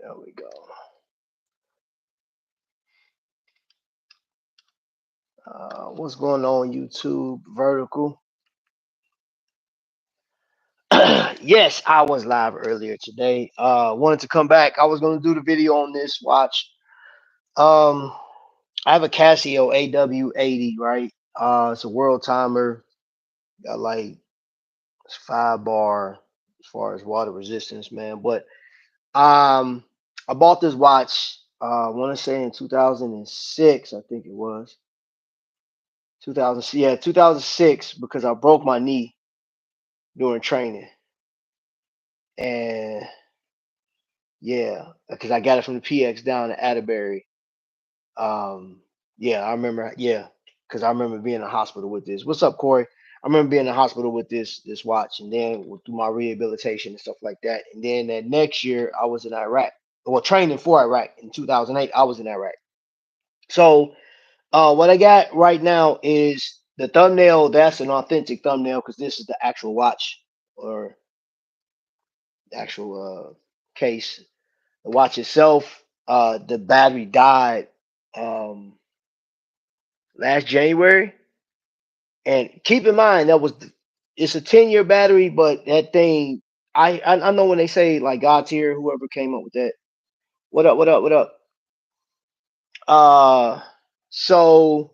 There we go. What's going on, YouTube? Vertical. Yes, I was live earlier today. Wanted to come back. I was going to do the video on this watch. Um, I have a Casio AW-80, right? It's a world timer. Got like it's 5 bar as far as water resistance, man. But um, I bought this watch. I want to say in 2006, I think it was 2000. Yeah, 2006 because I broke my knee during training, and yeah, because I got it from the PX down in Atterbury. Um, yeah, I remember. Yeah, because I remember being in the hospital with this. What's up, Corey? I remember being in the hospital with this watch, and then through my rehabilitation and stuff like that. And then that next year, I was in Iraq. Well, training for Iraq in 2008. I was in Iraq. So, what I got right now is the thumbnail. That's an authentic thumbnail because this is the actual watch or the actual case. The watch itself, the battery died um, last January. And keep in mind it's a 10-year battery, but that thing, I know when they say like God's here, whoever came up with that. What up? What up? What up? Uh, so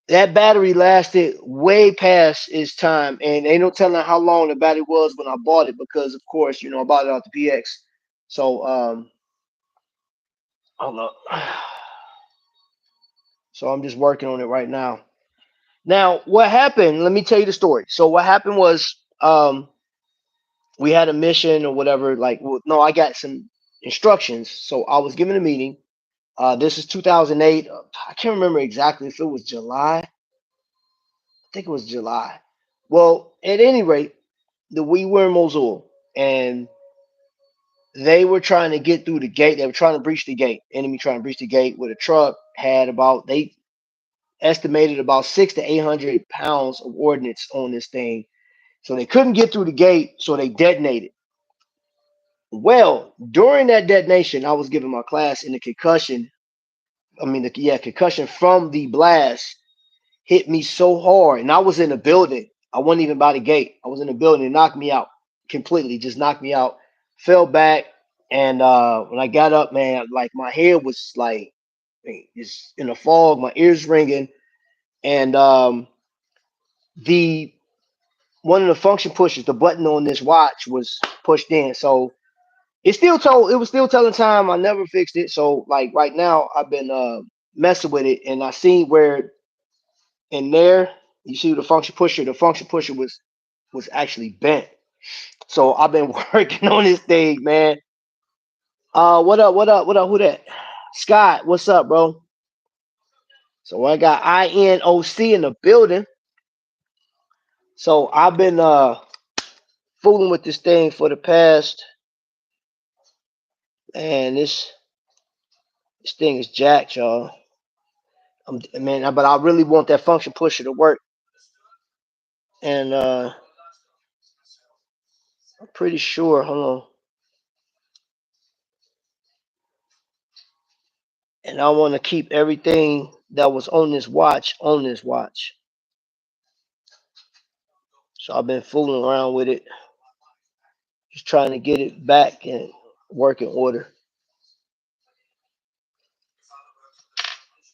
that battery lasted way past its time, and ain't no telling how long the battery was when I bought it because, of course, I bought it off the PX. So I don't know. So I'm just working on it right now. Now, what happened? Let me tell you the story. So what happened was, we had a mission or whatever. Like, well, no, I got some instructions. So I was given a meeting. This is 2008. I can't remember exactly if it was July. I think it was July. Well, at any rate, we were in Mosul, and they were trying to get through the gate. They were trying to breach the gate. Enemy trying to breach the gate with a truck. Had about they estimated about 600 to 800 pounds of ordnance on this thing. So they couldn't get through the gate, so they detonated. Well, during that detonation, I was giving my class, and the concussion, concussion from the blast hit me so hard. And I was in a building. I wasn't even by the gate. I was in a building. It knocked me out completely, just knocked me out. Fell back. And when I got up, man, like my head was like, it's in a fog, my ears ringing. And the one of the function pushes, the button on this watch was pushed in. So it was still telling time. I never fixed it. So like right now I've been messing with it, and I seen where in there you see the function pusher was actually bent. So I've been working on this thing, man. What up, what up, what up, who that? Scott, what's up, bro? So I got INOC in the building. So I've been fooling with this thing for the past, and this thing is jacked, y'all. Man, but I really want that function pusher to work, and I'm pretty sure. Hold on, and I want to keep everything that was on this watch on this watch. So I've been fooling around with it, just trying to get it back in working order.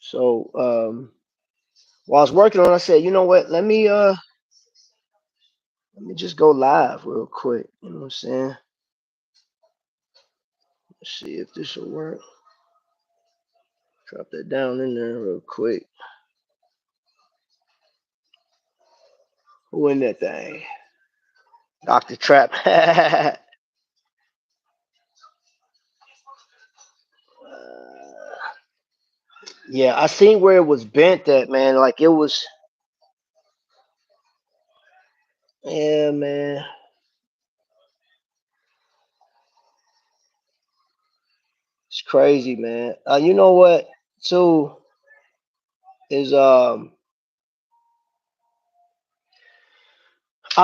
So while I was working on it, I said, you know what? Let me just go live real quick. You know what I'm saying? Let's see if this will work. Drop that down in there real quick. Who in that thing? Dr. Trap. Yeah, I seen where it was bent at, man. Like it was, yeah, man. It's crazy, man. You know what? Too is I've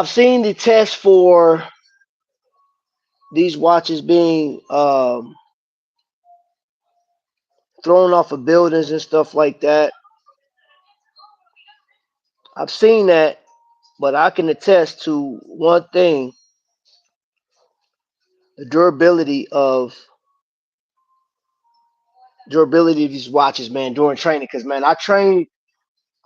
seen the test for these watches being thrown off of buildings and stuff like that. I've seen that, but I can attest to one thing: the durability of these watches, man, during training. Because man, I train.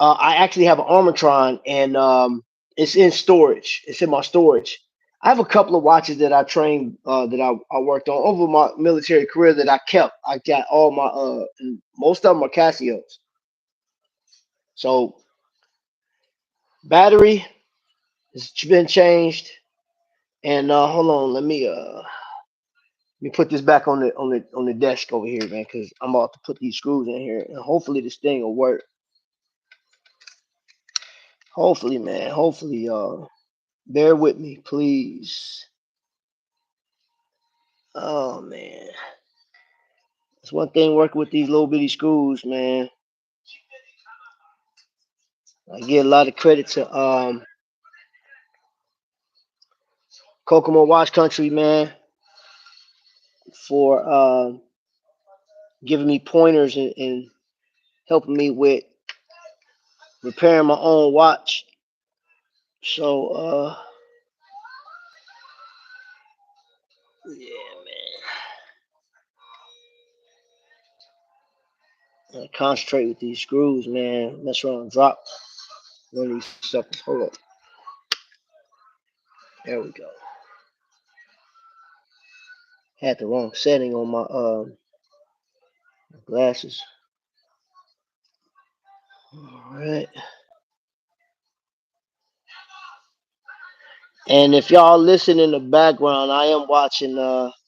I actually have an Armatron, and it's in storage. It's in my storage. I have a couple of watches that I trained that I worked on over my military career that I kept. I got all my most of them are Casios. So battery has been changed, and hold on, let me put this back on the desk over here, man, because I'm about to put these screws in here, and hopefully this thing will work. Hopefully, man. Hopefully, y'all. Bear with me, please. Oh man, it's one thing working with these little bitty screws, man. I give a lot of credit to Kokomo Watch Country, man, for giving me pointers and helping me with repairing my own watch. So yeah, man. I concentrate with these screws, man. Mess around and drop one of these suckers. Hold up. There we go. Had the wrong setting on my glasses. All right. And if y'all listen in the background, I am watching I've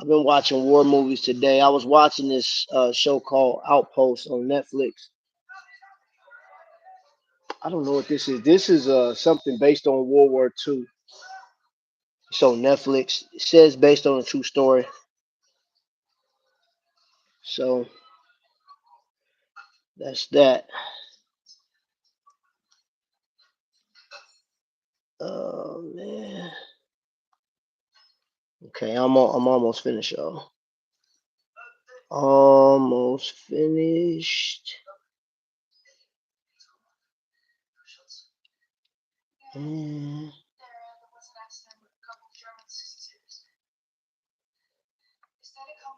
been watching war movies today. I was watching this show called Outpost on Netflix. I don't know what this is. This is something based on World War II. So Netflix. It says based on a true story. So that's that. Oh man. Okay, I'm almost finished, y'all. Almost finished. Mm,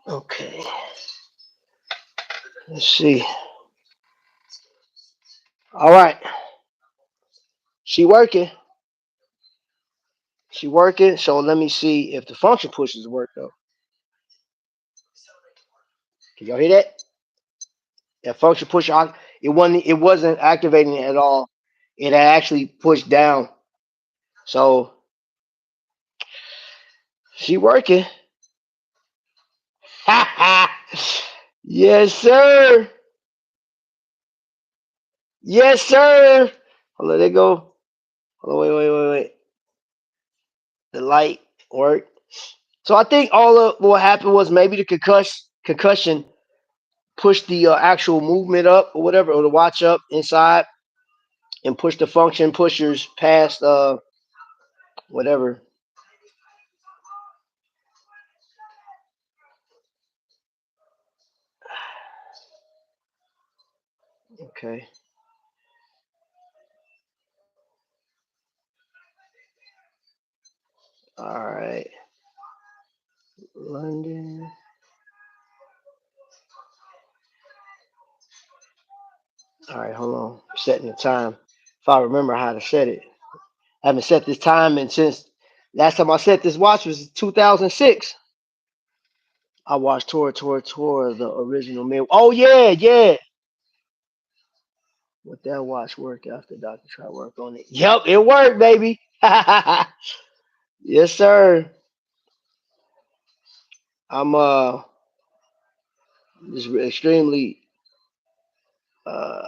okay. Let's see. All right. She working. She working. So let me see if the function pushes work though. Can y'all hear that? That function push, it wasn't activating at all. It had actually pushed down. So she working. Yes, sir. Yes, sir. Hold on, there go. Hold on, wait. The light worked. So I think all of what happened was maybe the concussion pushed the actual movement up or whatever, or the watch up inside and pushed the function pushers past whatever. Okay. All right. London. All right, hold on. Setting the time. If I remember how to set it. I haven't set this time and since last time I set this watch was 2006. I watched Tora, the original man. Oh yeah. Would that watch work after Dr. Try work on it? Yep, it worked, baby. Yes, sir. I'm just extremely uh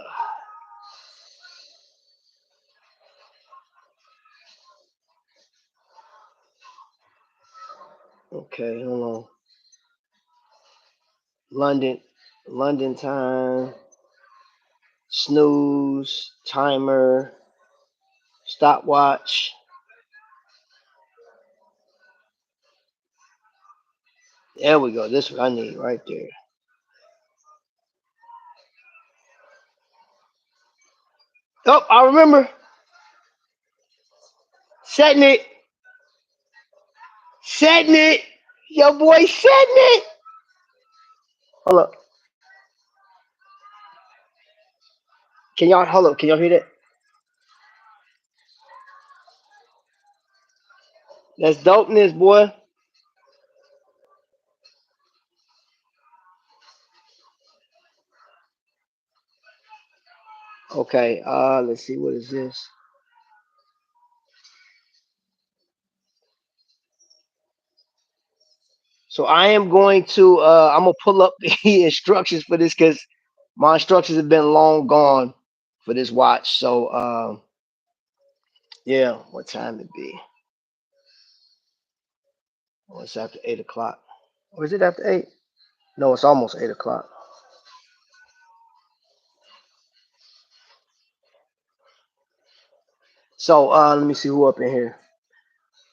okay, hold on. London London time, snooze, timer, stopwatch. There we go. This what I need right there. Oh, I remember setting it, setting it. Your boy setting it. Hold up. Can y'all hold up? Can y'all hear that? That's dopeness, boy. Okay. Let's see. What is this? So I am going to. I'm gonna pull up the instructions for this because my instructions have been long gone for this watch. So yeah. What time it be? Oh, it's after 8 o'clock. Or is it after 8? No, it's almost 8 o'clock. So let me see who up in here.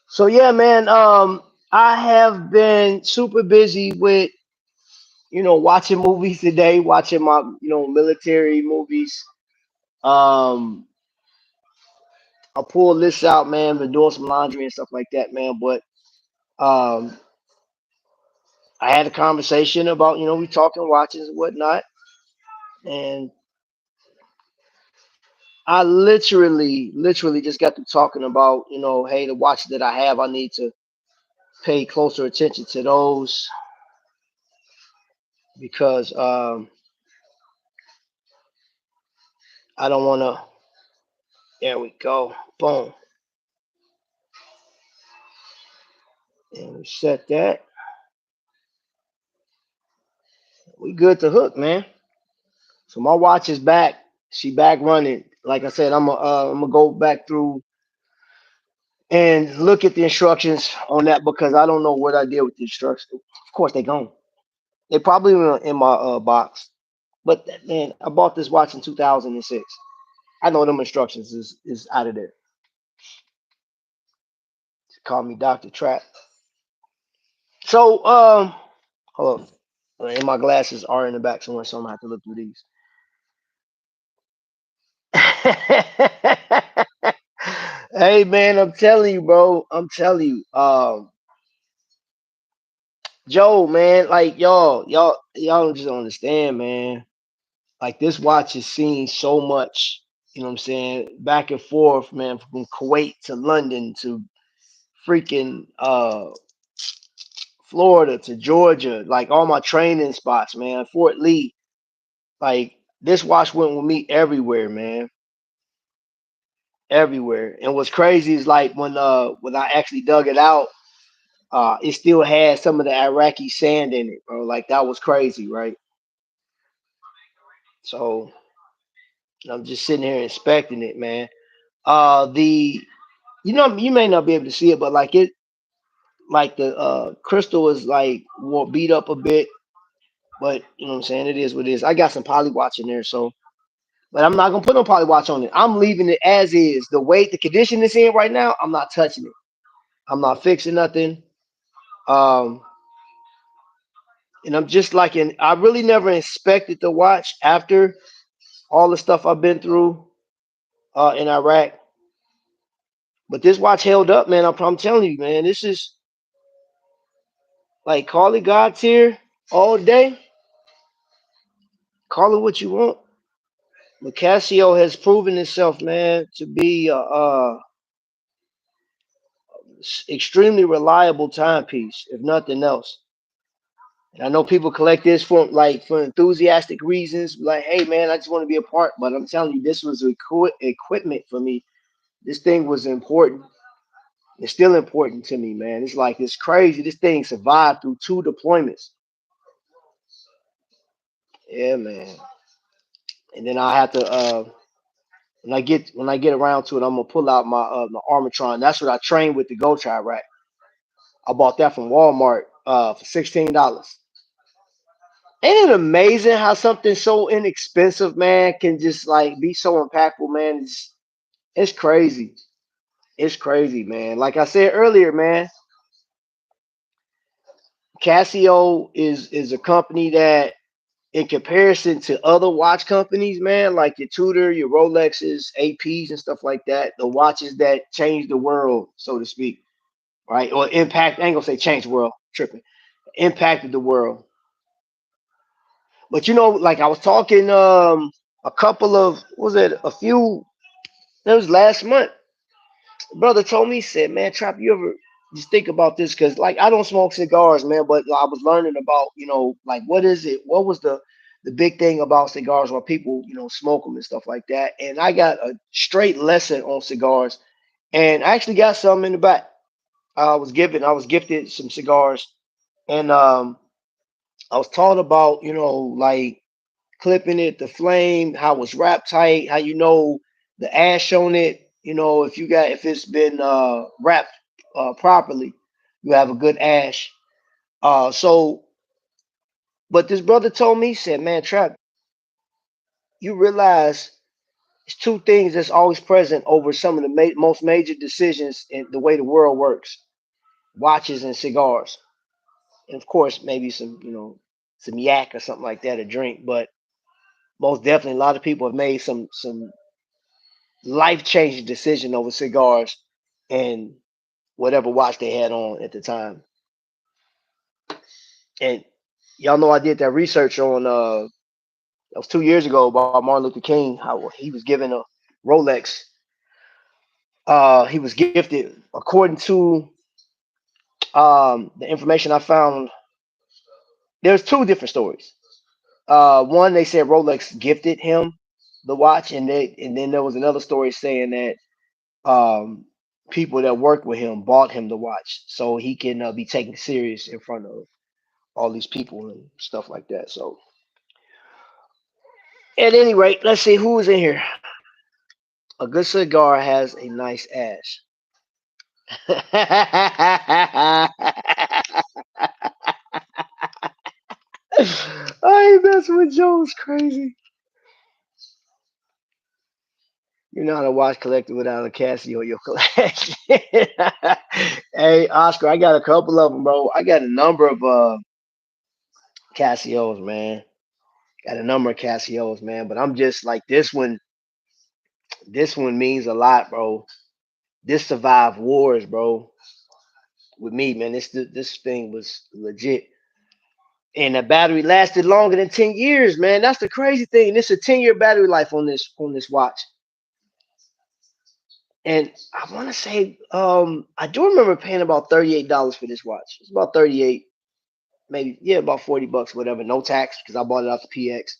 So yeah, man. I have been super busy with watching movies today, watching my military movies. Um, I pulled this out, man. Been doing some laundry and stuff like that, man. But um, I had a conversation about we talking watches and whatnot, and I literally just got to talking about hey, the watches that I have, I need to pay closer attention to those because I don't want to. There we go. Boom. And we set that. We good to hook, man. So my watch is back. She back running. Like I said, I'm gonna go back through and look at the instructions on that because I don't know what I did with the instructions. Of course they gone. They probably were in my box. But man, I bought this watch in 2006. I know them instructions is out of there. Call me Dr. Trap. So hold on. And my glasses are in the back somewhere, so I'm gonna have to look through these. Hey man, I'm telling you, bro. I'm telling you. Joe, man, like y'all just don't understand, man. Like this watch has seen so much, what I'm saying, back and forth, man, from Kuwait to London to freaking Florida to Georgia, like all my training spots, man, Fort Lee. Like this watch went with me everywhere, man. Everywhere. And what's crazy is like when I actually dug it out, it still had some of the Iraqi sand in it, bro. Like that was crazy, right? So I'm just sitting here inspecting it, man. The you may not be able to see it, but like the crystal is like more beat up a bit, but you know what I'm saying? It is what it is. I got some poly watch in there, so but I'm not gonna put no poly watch on it. I'm leaving it as is. The weight, the condition it's in right now, I'm not touching it. I'm not fixing nothing. Um, and I'm just like I really never inspected the watch after all the stuff I've been through in Iraq. But this watch held up, man. I'm telling you, man. This is like call it God tier all day. Call it what you want. But Casio has proven itself, man, to be a extremely reliable timepiece, if nothing else. And I know people collect this for enthusiastic reasons, like, hey man, I just want to be a part. But I'm telling you, this was equipment for me. This thing was important. It's still important to me, man. It's like it's crazy. This thing survived through 2 deployments. Yeah, man. And then I have to when I get around to it, I'm gonna pull out my Armatron. That's what I trained with the Go Try rack. I bought that from Walmart for $16. Ain't it amazing how something so inexpensive, man, can just like be so impactful, man? It's crazy. It's crazy, man. Like I said earlier, man, Casio is a company that, in comparison to other watch companies, man, like your Tudor, your Rolexes, APs, and stuff like that, the watches that changed the world, so to speak, right? Or impact. I ain't gonna say change the world. Tripping. Impacted the world. But like I was talking, a couple of what was it? A few. It was last month. Brother told me, he said, "Man, Trap, you ever just think about this? Because like I don't smoke cigars, man, but I was learning about, like what is it? What was the big thing about cigars why people, smoke them and stuff like that? And I got a straight lesson on cigars, and I actually got some in the back. I was gifted some cigars, and I was taught about, like clipping it, the flame, how it's wrapped tight, how the ash on it. If it's been wrapped properly, you have a good ash. So, but this brother told me, he said, "Man, Trap, you realize it's two things that's always present over some of the most major decisions in the way the world works: watches and cigars, and of course maybe some yak or something like that, a drink, but." Most definitely, a lot of people have made some life changing decision over cigars and whatever watch they had on at the time. And y'all know I did that research on that was 2 years ago about Martin Luther King, how he was given a Rolex. He was gifted according to the information I found. There's two different stories. One, they said Rolex gifted him the watch, and then there was another story saying that people that worked with him bought him the watch so he can be taken serious in front of all these people and stuff like that. So, at any rate, let's see who's in here. A good cigar has a nice ash. I ain't messing with Joe's crazy. You're not a watch collector without a Casio in your collection. Hey, Oscar, I got a couple of them, bro. I got a number of Casios, man. Got a number of Casios, man. But I'm just like this one. This one means a lot, bro. This survived wars, bro. With me, man. This thing was legit, and the battery lasted longer than 10 years, man. That's the crazy thing. And it's a 10-year battery life on this watch. And I want to say, I do remember paying about $38 for this watch. It's about 38, maybe, yeah, about $40, whatever, no tax because I bought it off the PX.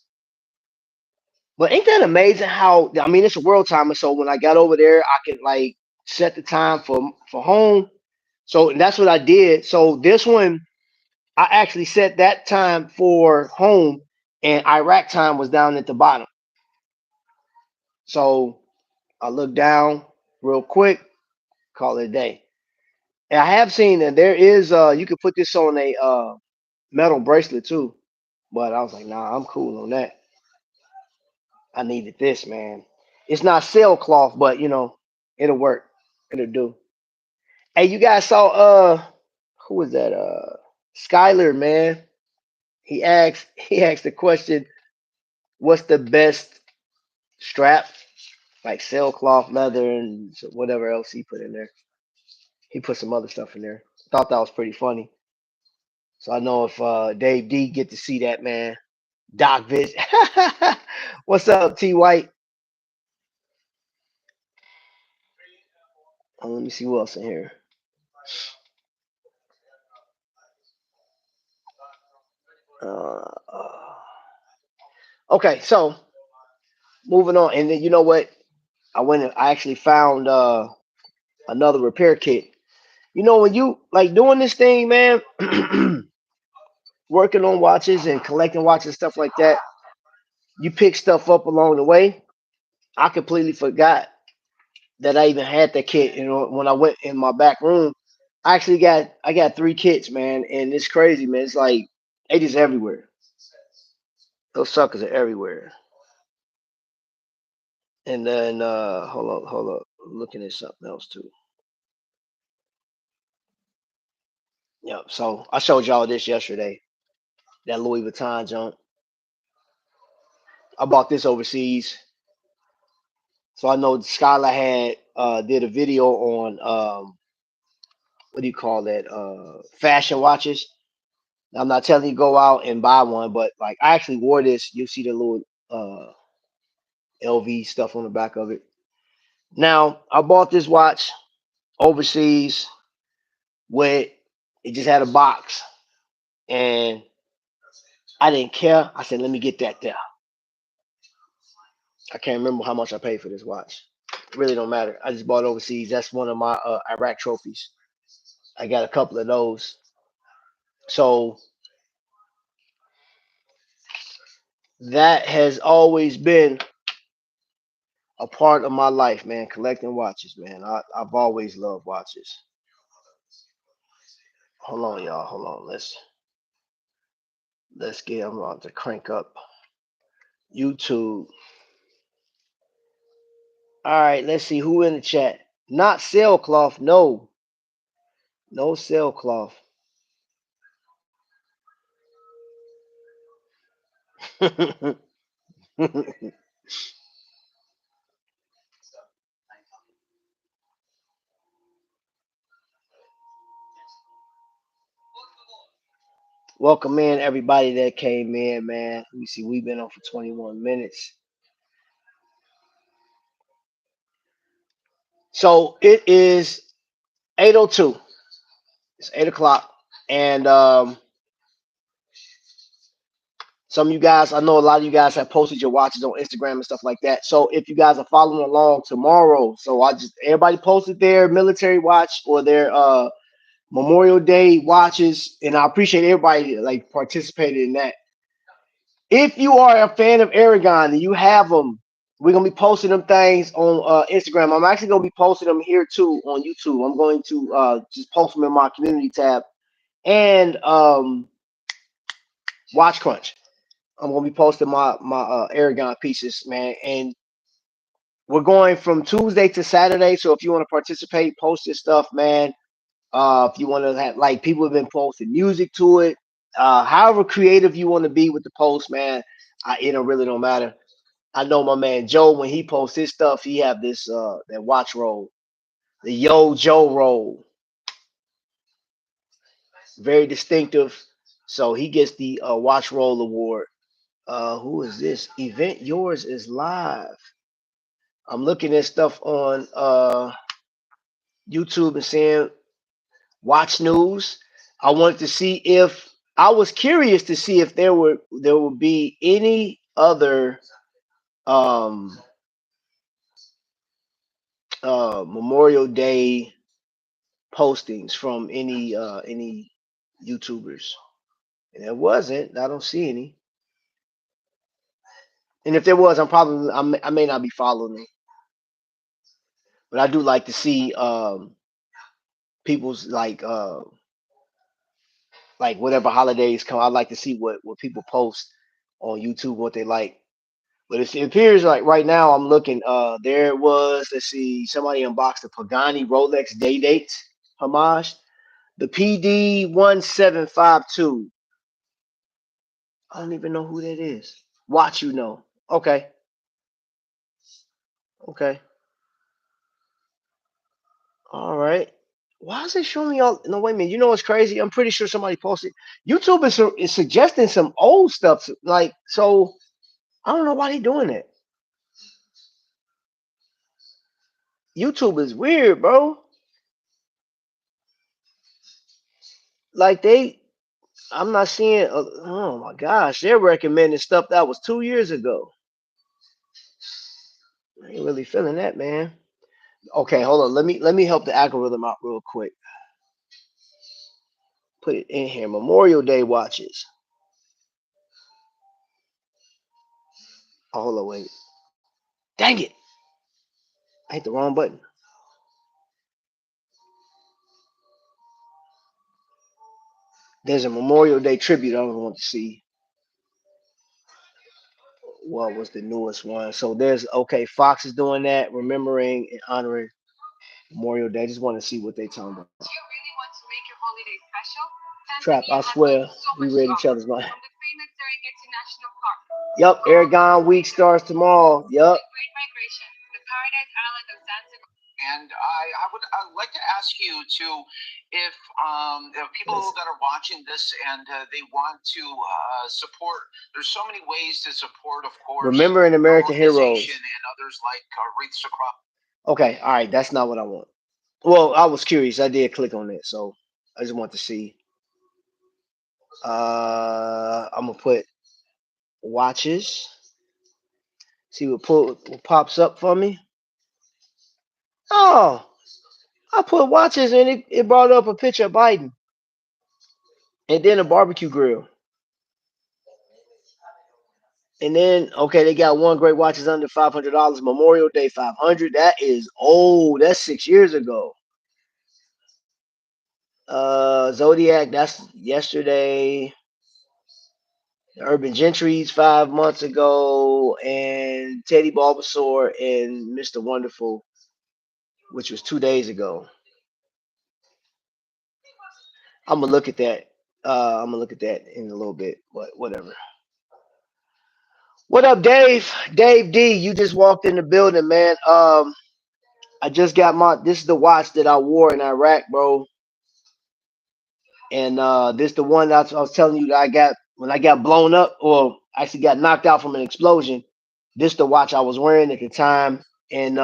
But ain't that amazing how I mean it's a world timer, so when I got over there, I could like set the time for home. So and that's what I did. So this one, I actually set that time for home, and Iraq time was down at the bottom. So I looked down real quick, call it a day. And I have seen that there is you could put this on a metal bracelet too, but I was like, nah, I'm cool on that. I needed this, man. It's not sailcloth, but it'll work. It'll do. Hey, you guys saw who was that? Skyler, man. He asked the question, what's the best strap? Like sailcloth, leather, and whatever else he put in there. He put some other stuff in there. Thought that was pretty funny. So I know if Dave D get to see that, man. Doc Viz. What's up, T White? Let me see who else in here. Okay, so moving on, and then you know what? I actually found another repair kit. When you like doing this thing, man, working on watches and collecting watches, stuff like that, you pick stuff up along the way. I completely forgot that I even had that kit. When I went in my back room, I got three kits, man, and it's crazy, man. It's like they just everywhere. Those suckers are everywhere. And then hold up, I'm looking at something else too. Yep. So I showed y'all this yesterday. That Louis Vuitton junk. I bought this overseas. So I know Skylar had did a video on what do you call that? Fashion watches. I'm not telling you go out and buy one, but like I actually wore this. You see the little uh LV stuff on the back of it. Now I bought this watch overseas with it just had a box and I didn't care. I said, let me get that there. I can't remember how much I paid for this watch. It really don't matter. I just bought it overseas. That's one of my Iraq trophies. I got a couple of those. So that has always been a part of my life, man. Collecting watches, man. I've always loved watches. Hold on, y'all. Hold on. Let's get. I'm about to crank up YouTube. All right. Let's see who in the chat. Not sailcloth. No, no sailcloth. Welcome in everybody that came in, man. Let me see. We've been on for 21 minutes. So it is 8:02. It's 8 o'clock, and some of you guys, I know a lot of you guys have posted your watches on Instagram and stuff like that. So if you guys are following along tomorrow, so I just everybody posted their military watch or their Memorial Day watches, and I appreciate everybody like participated in that. If you are a fan of Aragon and you have them, we're gonna be posting them things on Instagram. I'm actually gonna be posting them here too on YouTube. I'm going to just post them in my community tab and Watch Crunch. I'm gonna be posting my Aragon pieces, man. And we're going from Tuesday to Saturday. So if you want to participate, post this stuff, man. If you want to have like people have been posting music to it, however creative you want to be with the post, man. It don't really don't matter. I know my man Joe when he posts his stuff, he have this that watch roll, the Yo Joe roll, very distinctive. So he gets the watch roll award. Who is this? Event yours is live. I'm looking at stuff on YouTube and seeing watch news. I wanted to see if I was curious to see if there would be any other um Memorial Day postings from any YouTubers. And there wasn't. I don't see any. And if there was, I may not be following them. But I do like to see people's like whatever holidays come. I like to see what people post on YouTube what they like. But it appears like right now I'm looking. There was let's see somebody unboxed the Pagani Rolex Day Date homage, the PD 1752. I don't even know who that is. Watch you know. Okay. Okay. All right. Why is it showing me all? No, wait a minute. You know what's crazy? I'm pretty sure somebody posted. YouTube is suggesting some old stuff. Like, so I don't know why they doing that. YouTube is weird, bro. Like I'm not seeing. Oh my gosh, they're recommending stuff that was 2 years ago. I ain't really feeling that, man. Okay, hold on. Let me help the algorithm out real quick. Put it in here. Memorial Day watches. Oh, hold on, wait. Dang it! I hit the wrong button. There's a Memorial Day tribute. I don't want to see what was the newest one. So there's okay. Fox is doing that, remembering and honoring Memorial Day. I just want to see what they talking about. Trap, I swear, we read each other's mind. Yup, Aragon week starts tomorrow. Yup. And I'd like to ask you to, if people that are watching this and they want to support, there's so many ways to support, of course. Remembering American heroes and others like Wreaths Across. Okay, all right, that's not what I want. Well, I was curious. I did click on it, so I just want to see. I'm gonna put watches. See what pops up for me. Oh, I put watches and it brought up a picture of Biden and then a barbecue grill. And then okay, they got one great watches under $500. Memorial Day 500. That is old. That's 6 years ago. Zodiac. That's yesterday. Urban Gentry's 5 months ago, and Teddy Bulbasaur and Mr. Wonderful, which was 2 days ago. I'm gonna look at that. I'm gonna look at that in a little bit, but whatever. What up, Dave? Dave D, you just walked in the building, man. I just got this is the watch that I wore in Iraq, bro. And this the one that I was telling you that I got when I got blown up, or actually got knocked out from an explosion. This the watch I was wearing at the time, and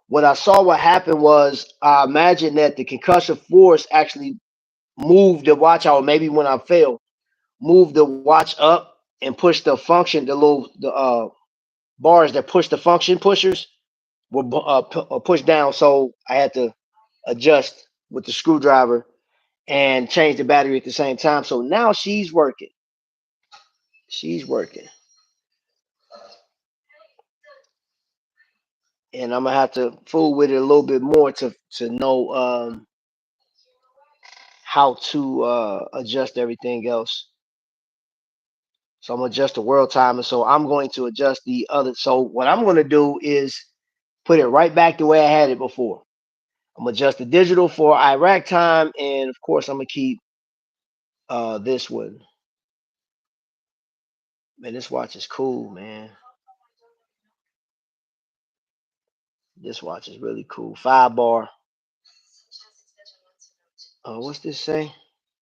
what I saw what happened was I imagine that the concussive force actually moved the watch out, or maybe when I fell, moved the watch up and pushed the function, the bars that push the function pushers were pushed down. So I had to adjust with the screwdriver and change the battery at the same time. So now she's working. She's working. And I'm gonna have to fool with it a little bit more to know how to adjust everything else. So I'm gonna adjust the world time, and so I'm going to adjust the other. So what I'm going to do is put it right back the way I had it before. I'm gonna adjust the digital for Iraq time, and of course I'm gonna keep this one. Man, this watch is cool, man. This watch is really cool. 5 bar. What's this say?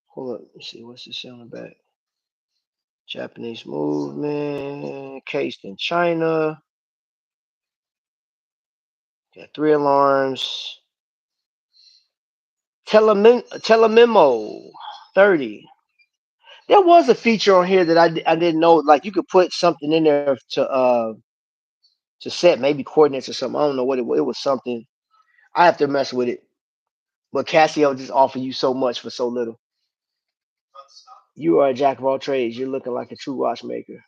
Hold up, let's see. What's this say on the back? Japanese movement, cased in China. Got 3 alarms. Telememo 30. There was a feature on here that I didn't know. Like you could put something in there to set maybe coordinates or something. I don't know what it was. It was something. I have to mess with it. But Casio just offer you so much for so little. You are a jack of all trades. You're looking like a true watchmaker.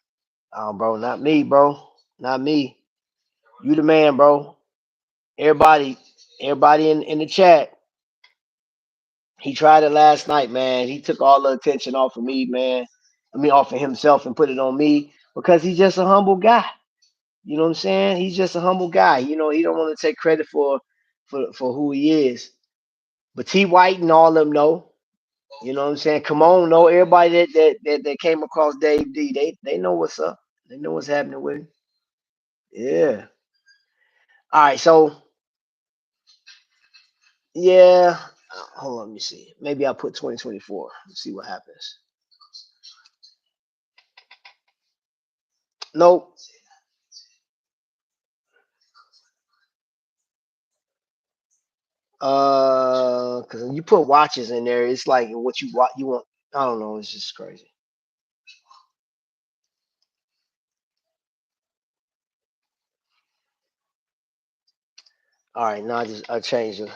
Oh, bro, not me, bro. Not me. You the man, bro. Everybody, everybody in the chat. He tried it last night, man. He took all the attention off of me, man. I mean, off of himself and put it on me because he's just a humble guy. You know what I'm saying? He's just a humble guy. You know, he don't want to take credit for who he is. But T White and all of them know. You know what I'm saying? Come on, know everybody that came across Dave D. They know what's up. They know what's happening with him. Yeah. All right. So yeah. Hold on. Let me see. Maybe I'll put 2024. Let's see what happens. Nope. Because when you put watches in there, it's like what you want. I don't know. It's just crazy. All right, now I changed it.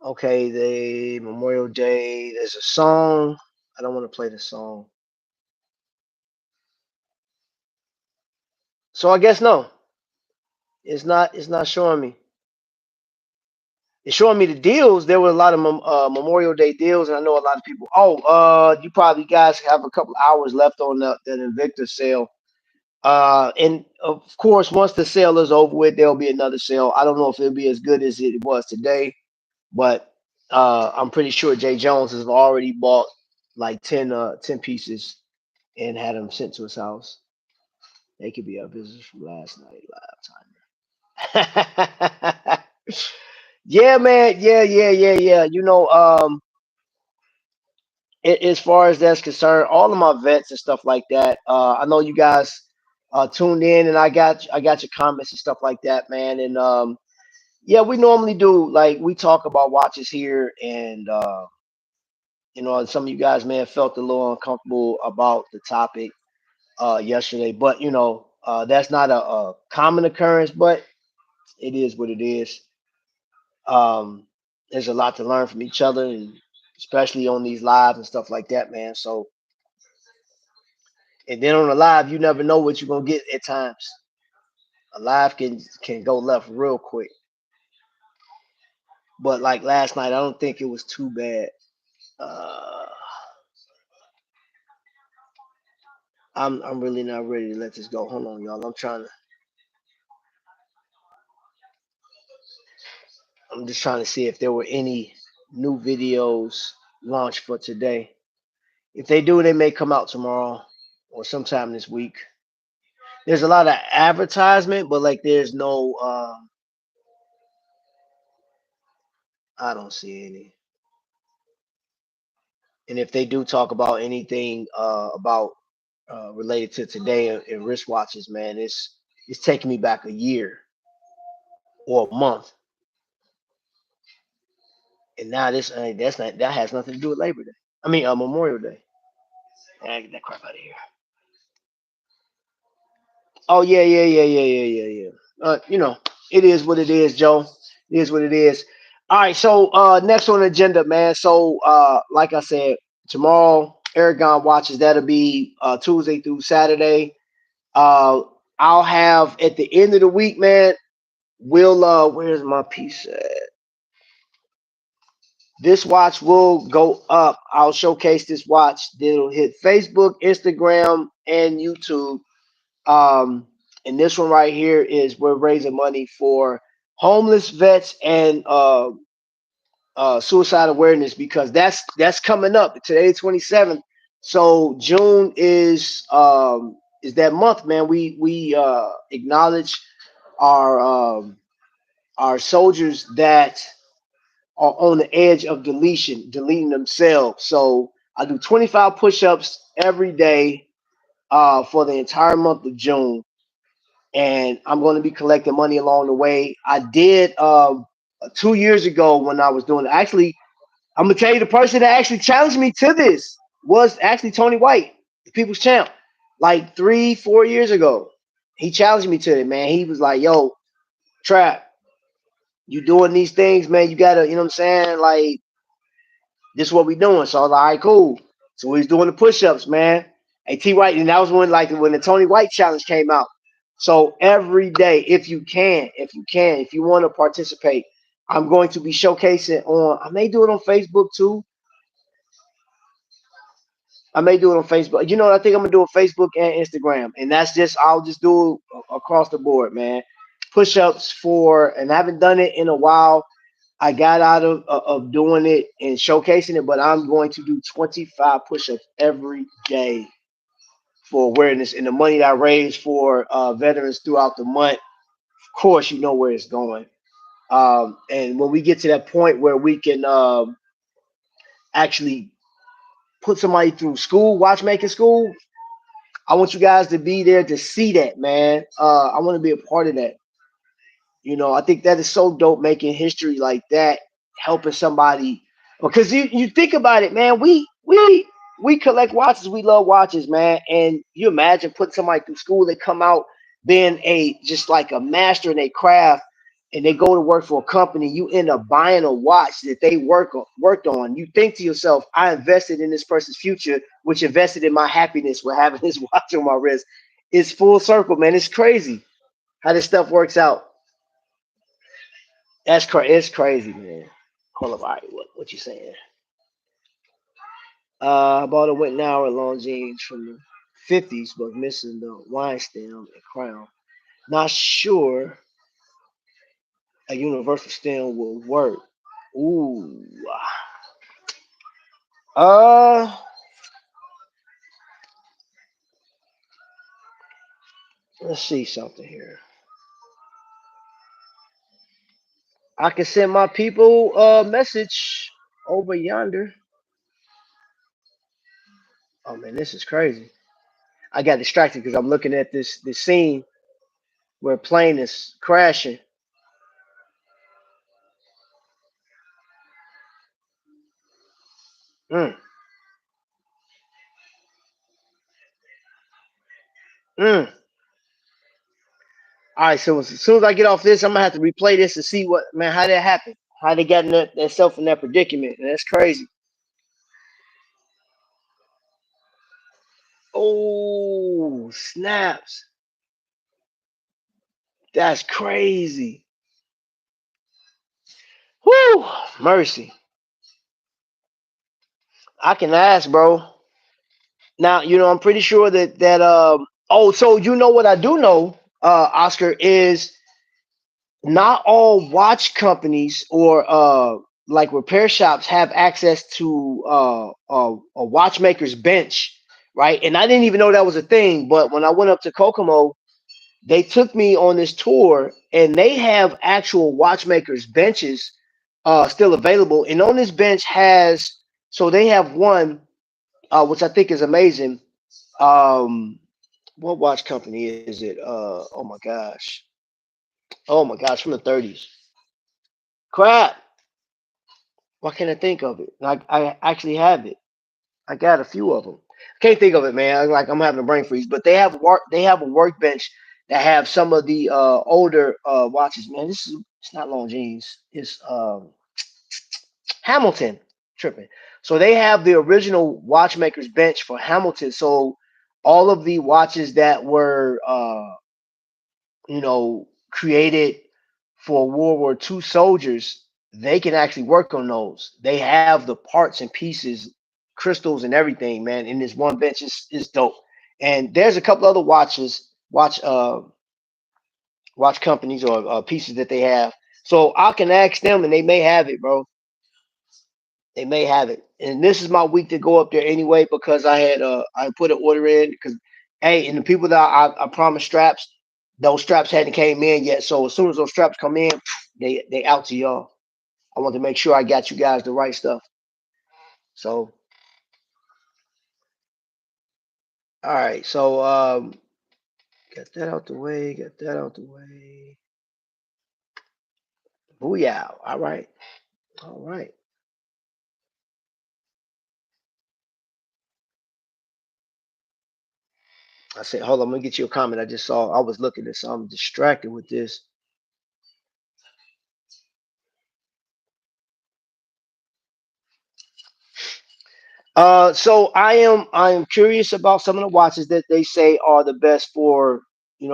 Okay, the Memorial Day. There's a song. I don't want to play the song. So I guess no. It's not. It's not showing me. It's showing me the deals. There were a lot of Memorial Day deals, and I know a lot of people. Oh, you probably guys have a couple hours left on that Invictus sale. And of course, once the sale is over with, there'll be another sale. I don't know if it'll be as good as it was today, but I'm pretty sure Jay Jones has already bought like 10 pieces and had them sent to his house. They could be our visitors from last night live time. Yeah, man. Yeah. As far as that's concerned, all of my vets and stuff like that. I know you guys tuned in, and I got your comments and stuff like that, man. And yeah, we normally do like we talk about watches here, and some of you guys may have felt a little uncomfortable about the topic yesterday, but that's not a common occurrence, but it is what it is. Um, there's a lot to learn from each other, and especially on these lives and stuff like that, man. So, and then on a live, you never know what you're gonna get at times. A live can go left real quick, but like last night, I don't think it was too bad. Uh, I'm really not ready to let this go. Hold on, y'all. I'm just trying to see if there were any new videos launched for today. If they do, they may come out tomorrow or sometime this week. There's a lot of advertisement, but like there's no I don't see any. And if they do talk about anything about related to today and wristwatches, man, it's taking me back a year or a month. And now that has nothing to do with Labor Day. I mean Memorial Day. Get that crap out of here. Oh yeah. It is what it is, Joe. It is what it is. All right, so next on the agenda, man. So like I said, tomorrow Aragon watches that'll be Tuesday through Saturday. Uh I'll have at the end of the week, man. We'll where's my piece at? This watch will go up. I'll showcase this watch. It'll hit Facebook, Instagram, and YouTube. Um, and this one right here is we're raising money for homeless vets and suicide awareness because that's coming up. Today, 27th. So June is that month, man. We acknowledge our our soldiers that are on the edge of deleting themselves. So I do 25 push-ups every day for the entire month of June, and I'm going to be collecting money along the way. I did 2 years ago when I was doing it. Actually, I'm gonna tell you the person that actually challenged me to this was actually Tony White, the People's Champ, like 3, 4 years ago. He challenged me to it, man. He was like, "Yo, Trap, you doing these things, man? You gotta, you know what I'm saying? Like, this is what we doing." So I was like, "All right, cool." So he's doing the push-ups, man. Hey, T White, and that was when the Tony White challenge came out. So every day, if you want to participate, I'm going to be showcasing on. I may do it on Facebook too. I may do it on Facebook. I think I'm gonna do it on Facebook and Instagram, and I'll just do it across the board, man. Push-ups and I haven't done it in a while. I got out of doing it and showcasing it, but I'm going to do 25 push-ups every day for awareness, and the money that I raise for veterans throughout the month. Of course, you know where it's going. And when we get to that point where we can actually put somebody through school, watchmaking school, I want you guys to be there to see that, man. I want to be a part of that. I think that is so dope making history like that, helping somebody. Because you think about it, man, we collect watches, we love watches, man. And you imagine putting somebody through school, they come out being just like a master in their craft, and they go to work for a company, you end up buying a watch that they worked on. You think to yourself, I invested in this person's future, which invested in my happiness with having this watch on my wrist. It's full circle, man. It's crazy how this stuff works out. It's crazy, man. Hold up, all right, what you saying? I bought a Witten Hour long jeans from the '50s, but missing the wine stem and crown. Not sure a universal stem will work. Ooh. Uh, let's see something here. I can send my people a message over yonder. Oh man, this is crazy. I got distracted because I'm looking at this scene where a plane is crashing. Mm, mm. All right, so as soon as I get off this, I'm gonna have to replay this to see what man how that happened, how they got in that self in that predicament. And that's crazy. Oh snaps, that's crazy. Whoo, mercy. I can ask, bro. Now I'm pretty sure that. Oh, so what I do know, Oscar, is not all watch companies or like repair shops have access to a watchmaker's bench, right? And I didn't even know that was a thing. But when I went up to Kokomo, they took me on this tour, and they have actual watchmakers benches still available. And on this bench has so they have one which I think is amazing. Um, what watch company is it? Oh my gosh, from the 30s. Crap. Why can't I think of it? I actually have it. I got a few of them. Can't think of it, man. Like I'm having a brain freeze. But they have a workbench that have some of the older watches. Man, it's not Longines. It's Hamilton. Tripping. So they have the original watchmaker's bench for Hamilton. So all of the watches that were created for World War II soldiers, they can actually work on those. They have the parts and pieces, crystals and everything, man. In this one bench is dope. And there's a couple other watch companies or pieces that they have. So I can ask them, and they may have it, bro. They may have it. And this is my week to go up there anyway because I put an order in because hey, and the people that I promised straps, those straps hadn't came in yet. So as soon as those straps come in, they out to y'all. I want to make sure I got you guys the right stuff. So all right, so got that out the way, got that out the way. Booyah. All right. All right. I said, hold on, I'm gonna get you a comment. I just saw I was looking at something distracted with this. So I am curious about some of the watches that they say are the best for.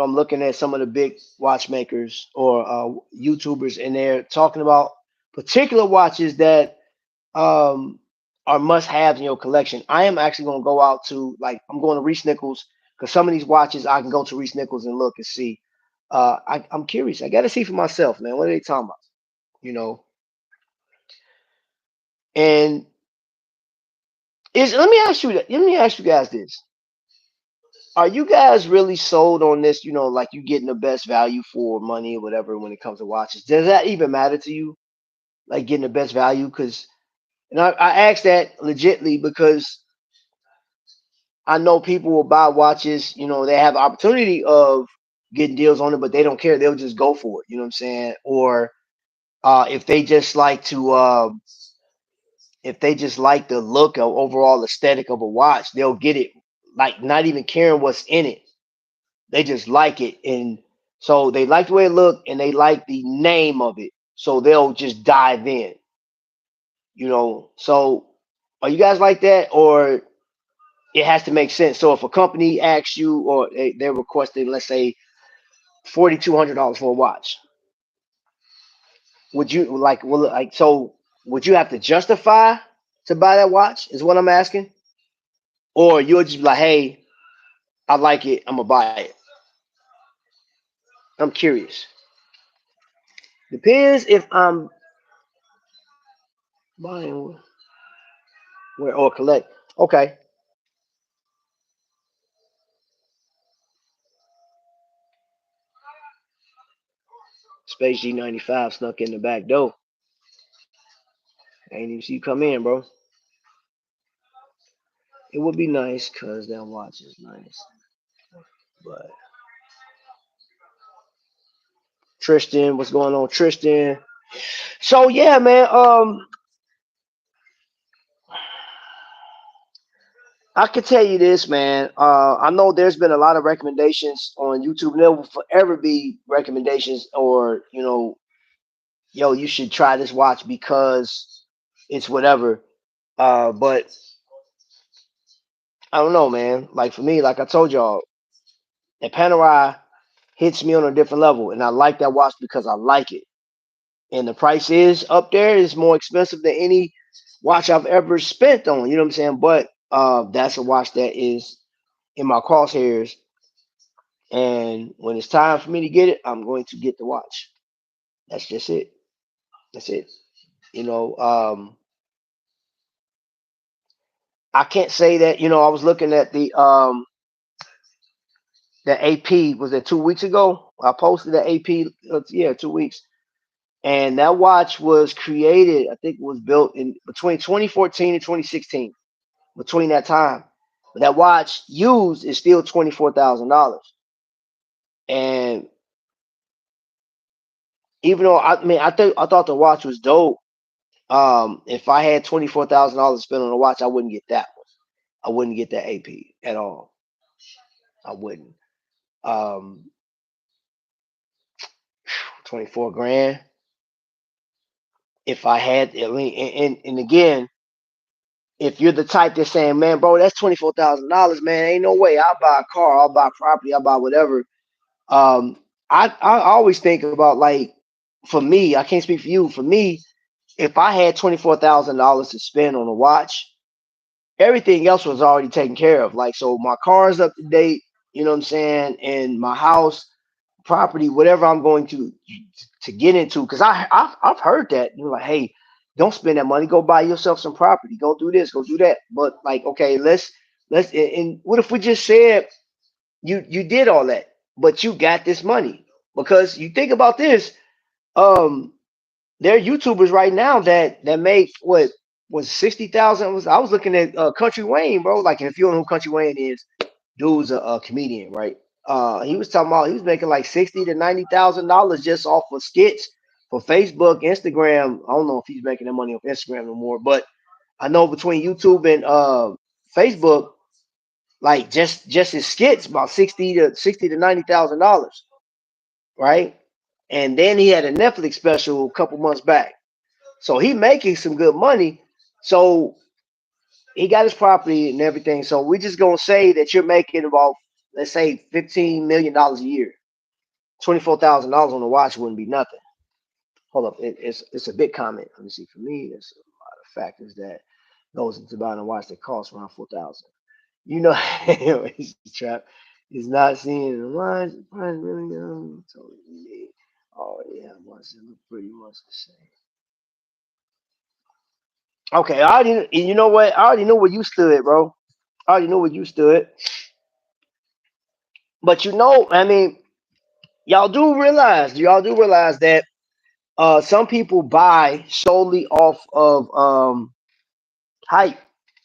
I'm looking at some of the big watchmakers or YouTubers, and they're talking about particular watches that um, are must haves in your collection. I am actually going to go out to I'm going to Reese Nichols because some of these watches I can go to Reese Nichols and look and see. I'm curious. I got to see for myself, man. What are they talking about? You know, and is let me ask you guys this. Are you guys really sold on this? Like you getting the best value for money or whatever when it comes to watches. Does that even matter to you? Like getting the best value? Because and I ask that legitly because I know people will buy watches. They have the opportunity of getting deals on it, but they don't care. They'll just go for it. You know what I'm saying? Or if they just like to, if they just like the look of overall aesthetic of a watch, they'll get it. Like not even caring what's in it. They just like it, and so they like the way it look, and they like the name of it. So they'll just dive in. So are you guys like that, or it has to make sense? So if a company asks you, or they're requesting, let's say $4,200 for a watch, would you like? Will it like so? Would you have to justify to buy that watch? Is what I'm asking, or you'll just be like, hey, I like it, I'm gonna buy it. I'm curious. Depends if I'm Buying where or collect. Okay. Space G95 snuck in the back door. I ain't even see you come in, bro. It would be nice because that watch is nice. But Tristan, what's going on, Tristan? So yeah, man. I can tell you this, man. I know there's been a lot of recommendations on YouTube. And there will forever be recommendations, or yo, you should try this watch because it's whatever. But I don't know, man. Like for me, like I told y'all, the Panerai hits me on a different level, and I like that watch because I like it. And the price is up there. It's more expensive than any watch I've ever spent on. You know what I'm saying? But that's a watch that is in my crosshairs. And when it's time for me to get it, I'm going to get the watch. That's just it. That's it. You know, I can't say that. I was looking at the AP. Was it 2 weeks ago? I posted the AP. Yeah, 2 weeks. And that watch was created. I think it was built in between 2014 and 2016. Between that time, but that watch used is still $24,000. And even though I thought the watch was dope. If I had $24,000 to spend on a watch, I wouldn't get that one. I wouldn't get that AP at all. I wouldn't. Um, 24 grand. If I had, I mean, and again, if you're the type that's saying, man, bro, that's $24,000, man, ain't no way. I'll buy a car, I'll buy property, I'll buy whatever. Um, I always think about, like, for me, I can't speak for you. For me, if I had $24,000 to spend on a watch, everything else was already taken care of. Like, so my car's up to date, you know what I'm saying, and my house, property, whatever I'm going to get into, because I've heard that, like, hey, don't spend that money, go buy yourself some property, go do this, go do that. But like, okay, let's and what if we just said you did all that, but you got this money? Because you think about this, um there are YouTubers right now that make what was 60,000. I was looking at Country Wayne, bro. Like, if you don't know who Country Wayne is, dude's a comedian, right? He was talking about he was making like $60,000 to $90,000 just off of skits for Facebook, Instagram. I don't know if he's making that money off Instagram no more, but I know between YouTube and Facebook, like just his skits, about sixty to $90,000, right? And then he had a Netflix special a couple months back, so he making some good money. So he got his property and everything. So we just gonna say that you're making about, let's say, $15 million a year. $24,000 on the watch wouldn't be nothing. Hold up, it's a big comment. Let me see. For me, there's a lot of factors that goes into buying a watch that costs around 4,000. It's a trap. He's not seeing the watch. Price really totally. Oh yeah, watch it look pretty much the same. Okay, I already. You know what? I already know where you stood, bro. I already know where you stood. But I mean, y'all do realize that some people buy solely off of hype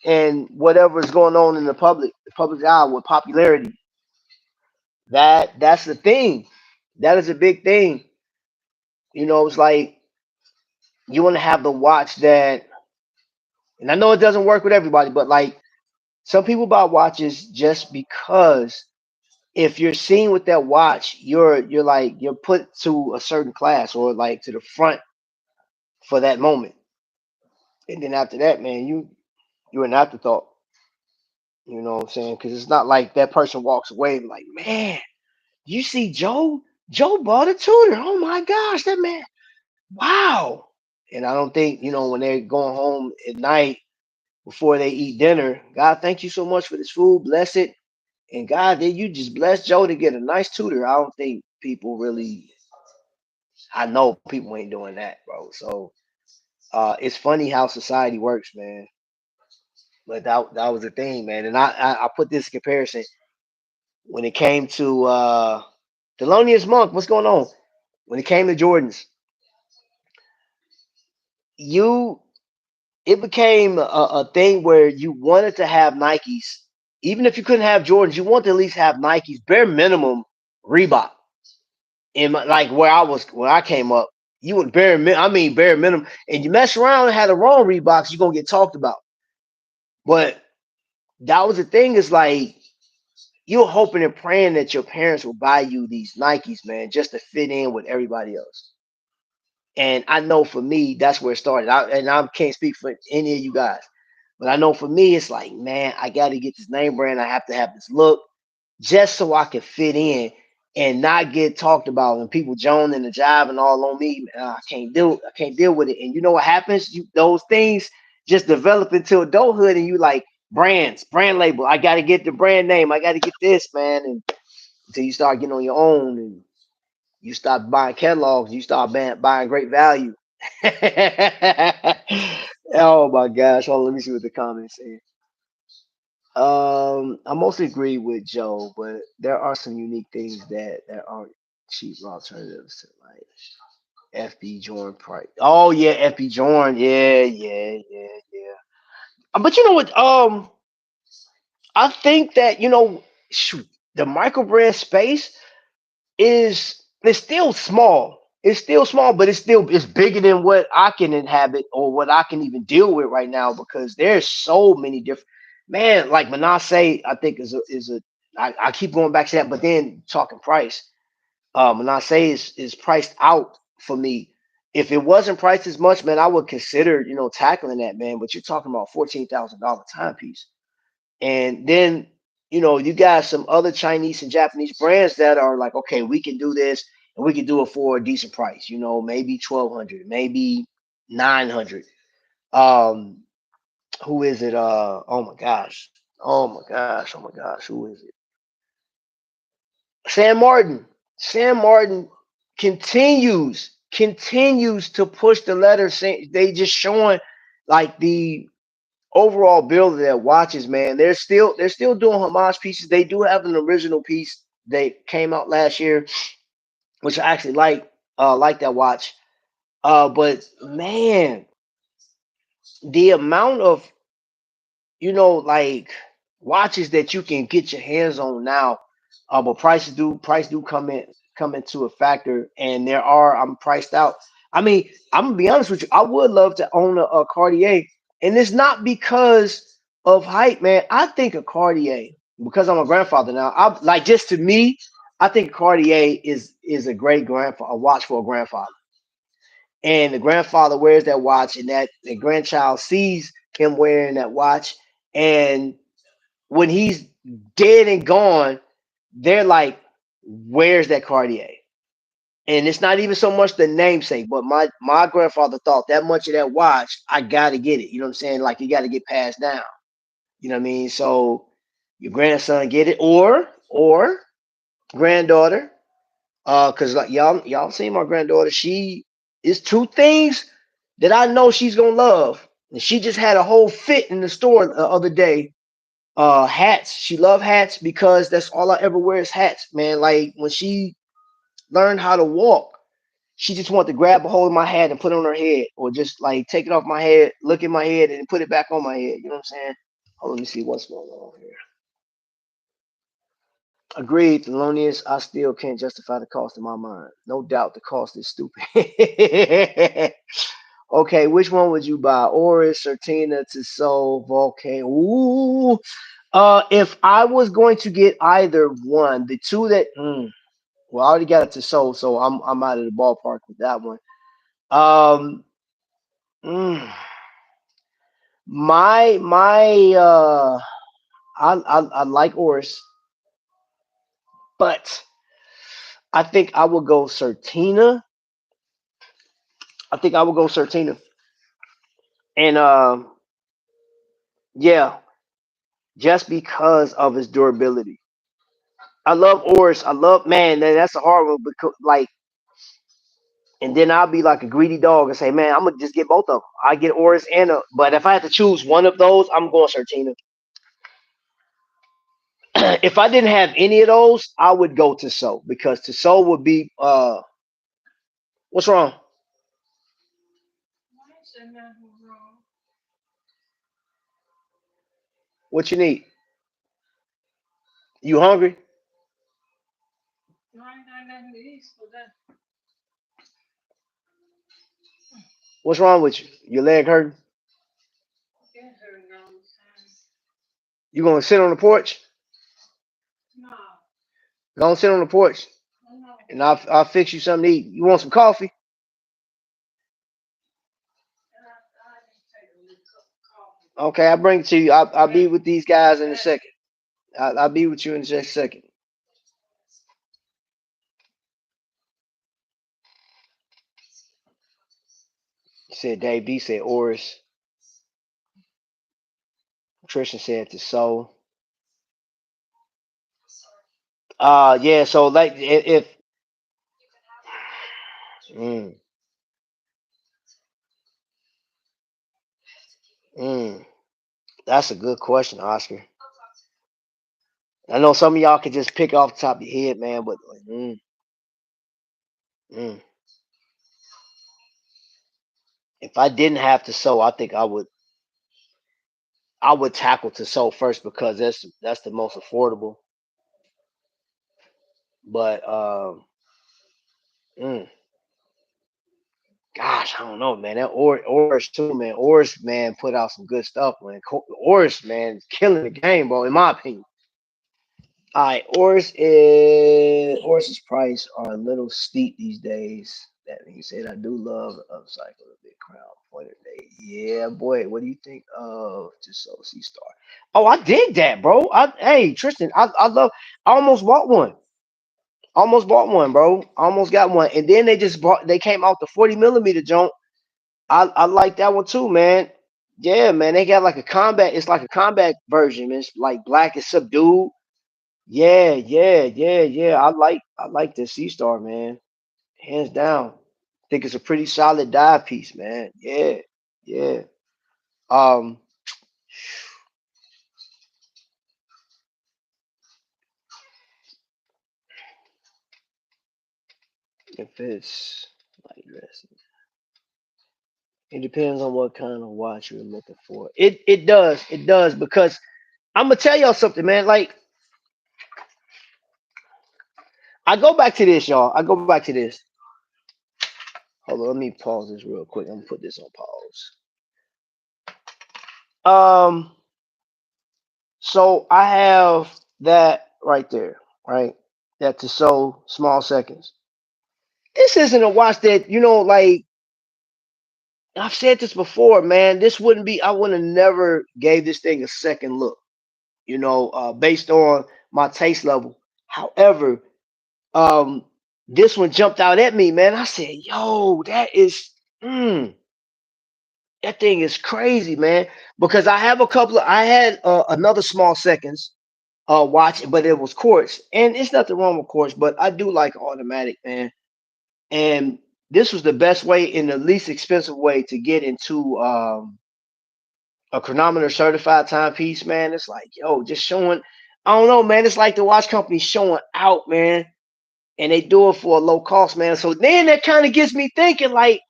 and whatever's going on in the public eye with popularity. That's the thing. That is a big thing. It's like you want to have the watch that, and I know it doesn't work with everybody, but like some people buy watches just because if you're seen with that watch, you're put to a certain class or like to the front for that moment. And then after that, man, you're an afterthought. You know what I'm saying? Because it's not like that person walks away and like, man, you see Joe? Joe bought a tutor. Oh my gosh, that man! Wow. And I don't think when they're going home at night before they eat dinner, God, thank you so much for this food. Bless it. And God, did you just bless Joe to get a nice tutor? I don't think people really. I know people ain't doing that, bro. So It's funny how society works, man. But that was the thing, man. And I put this comparison when it came to Thelonious Monk. What's going on? When it came to Jordans, you it became a thing where you wanted to have Nikes, even if you couldn't have Jordans. You wanted to at least have Nikes, bare minimum Reebok. Like where I came up, you would I mean bare minimum, and you mess around and had the wrong Reeboks, you're gonna get talked about. But that was the thing, is like you're hoping and praying that your parents will buy you these Nikes, man, just to fit in with everybody else. And I know for me, that's where it started. I can't speak for any of you guys, but I know for me, it's like, man, I got to get this name brand. I have to have this look just so I can fit in and not get talked about and people joning the job and all on me. I can't do it. I can't deal with it. And you know what happens? Those things just develop into adulthood, and you like brand label. I got to get the brand name. I got to get this, man. And until you start getting on your own and you stop buying catalogs, you start buying great value. Oh my gosh. Hold on, let me see what the comments say. I mostly agree with Joe, but there are some unique things that aren't cheap alternatives to like FB Jordan price. Oh yeah, FB Jordan. Yeah, yeah, yeah, yeah. But you know what? I think that shoot, the micro brand space is still small. It's still small, but it's bigger than what I can inhabit or what I can even deal with right now, because there's so many different, man. Like Manasseh, I think is a I keep going back to that, but then talking price, Manasseh is priced out for me. If it wasn't priced as much, man, I would consider tackling that, man. But you're talking about $14,000 timepiece. And then, you got some other Chinese and Japanese brands that are like, okay, we can do this and we can do it for a decent price, maybe 1,200, maybe 900. Um, who is it? Oh my gosh. Oh my gosh. Oh my gosh. Who is it? Sam Martin. Sam Martin continues to push the letter. They just showing like the overall build of their watches, man. They're still doing homage pieces. They do have an original piece that came out last year, which I actually like that watch. But man, the amount of like watches that you can get your hands on now, but price do come into a factor, and I'm priced out. I mean, I'm gonna be honest with you. I would love to own a Cartier, and it's not because of height, man. I think a Cartier, because I'm a grandfather now. I like, just to me, I think Cartier is a great grandfather, a watch for a grandfather, and the grandfather wears that watch, and that the grandchild sees him wearing that watch, and when he's dead and gone, they're like, "Where's that Cartier?" And it's not even so much the namesake, but my grandfather thought that much of that watch. I gotta get it. You know what I'm saying? Like, you got to get passed down. You know what I mean? So your grandson get it, or granddaughter. Cause like y'all seen my granddaughter. She is two things that I know she's gonna love. And she just had a whole fit in the store the other day. Hats. She love hats because that's all I ever wear is hats, man. Like, when she learned how to walk, she just wanted to grab a hold of my hat and put it on her head, or just like take it off my head, look at my head, and put it back on my head. You know what I'm saying? Hold on, let me see what's going on here. Agreed, Thelonious. I still can't justify the cost in my mind. No doubt the cost is stupid. Okay, which one would you buy? Oris, Certina, Tissot, Volcano? Ooh. If I was going to get either one, the two that well, I already got it to Tissot, so I'm out of the ballpark with that one. Um, mm, my I like Oris, but I think I will go Certina. I think I will go Certina, and yeah, just because of its durability. I love Oris. I love, man. That's a hard one because like And then I'll be like a greedy dog and say, man, I'm gonna just get both of them. I get Oris and a, but if I had to choose one of those, I'm going Certina. If I didn't have any of those, I would go to So because to So would be what's wrong? What you need? You hungry? What's wrong with you? Your leg hurting? You gonna sit on the porch? Go and sit on the porch, and I'll fix you something to eat. You want some coffee? Okay, I'll bring it to you. I'll be with these guys in a second. I'll be with you in just a second. He said Dave D said Oris. Tristan said to So. Yeah. So like if mm, mm, that's a good question, Oscar. I know some of y'all can just pick off the top of your head, man, but mm. If I didn't have to sew, I think I would tackle to sew first because that's the most affordable. But mm, gosh, I don't know, man. That Oris too, man. Oris, man, put out some good stuff, man. Oris, man, is killing the game, bro. In my opinion. All right, Oris's price are a little steep these days. That being said, I do love upcycle a big crown pointer day. Yeah, boy, what do you think of just so C Star? Oh, I dig that, bro. Hey Tristan, I love. I almost bought one. Almost bought one, bro. Almost got one, and then they just bought. They came out the 40 millimeter joint. I like that one too, man. Yeah, man. They got like a combat. It's like a combat version. Man. It's like black and subdued. Yeah, yeah, yeah, yeah. I like the Sea Star, man. Hands down. Think it's a pretty solid dive piece, man. Yeah, yeah. Um, if it's like this, it depends on what kind of watch you're looking for. It does because I'm gonna tell y'all something, man. Like I go back to this, y'all. I go back to this. Hold on, let me pause this real quick. I'm gonna put this on pause. Um, so I have that right there, right? That to so small seconds. This isn't a watch that like I've said this before, man. This wouldn't be. I would have never gave this thing a second look, based on my taste level. However, um, this one jumped out at me, man. I said, "Yo, mm, that thing is crazy, man." Because I have a couple of. I had another small seconds watch, but it was quartz, and it's nothing wrong with quartz, but I do like automatic, man. And this was the best way and the least expensive way to get into a chronometer certified timepiece, man. It's like, yo, just showing. I don't know, man. It's like the watch company showing out, man, and they do it for a low cost, man. So then that kind of gets me thinking, like,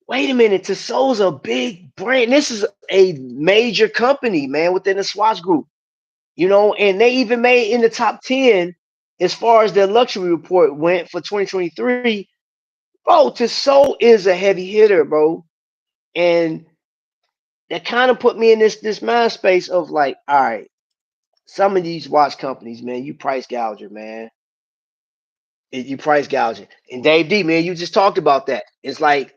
wait a minute, Tissot's a big brand. This is a major company, man, within the Swatch group, and they even made in the top 10 as far as their luxury report went for 2023. Bro, Tissot is a heavy hitter, bro. And that kind of put me in this mind space of like, all right, some of these watch companies, man, you price gouger, man. You price gouging. And Dave D, man, you just talked about that. It's like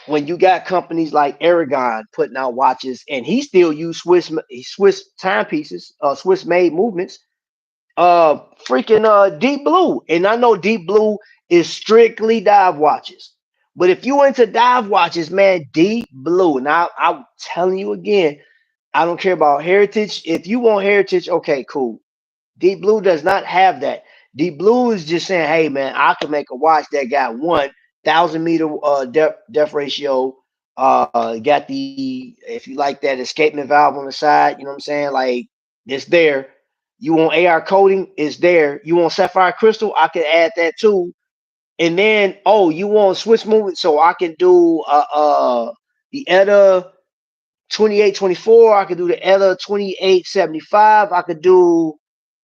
when you got companies like Aragon putting out watches, and he still use Swiss timepieces, Swiss made movements. Freaking Deep Blue, and I know Deep Blue is strictly dive watches. But if you into dive watches, man, Deep Blue. Now I'm telling you again, I don't care about heritage. If you want heritage, okay, cool. Deep Blue does not have that. Deep Blue is just saying, hey man, I can make a watch that got one 1,000 meter depth ratio. Got the, if you like that escapement valve on the side, you know what I'm saying? Like it's there. You want AR coating, it's there. You want sapphire crystal, I can add that too. And then, oh, you want switch movement, so I can do the ETA 2824. I could do the ETA 2875. I could do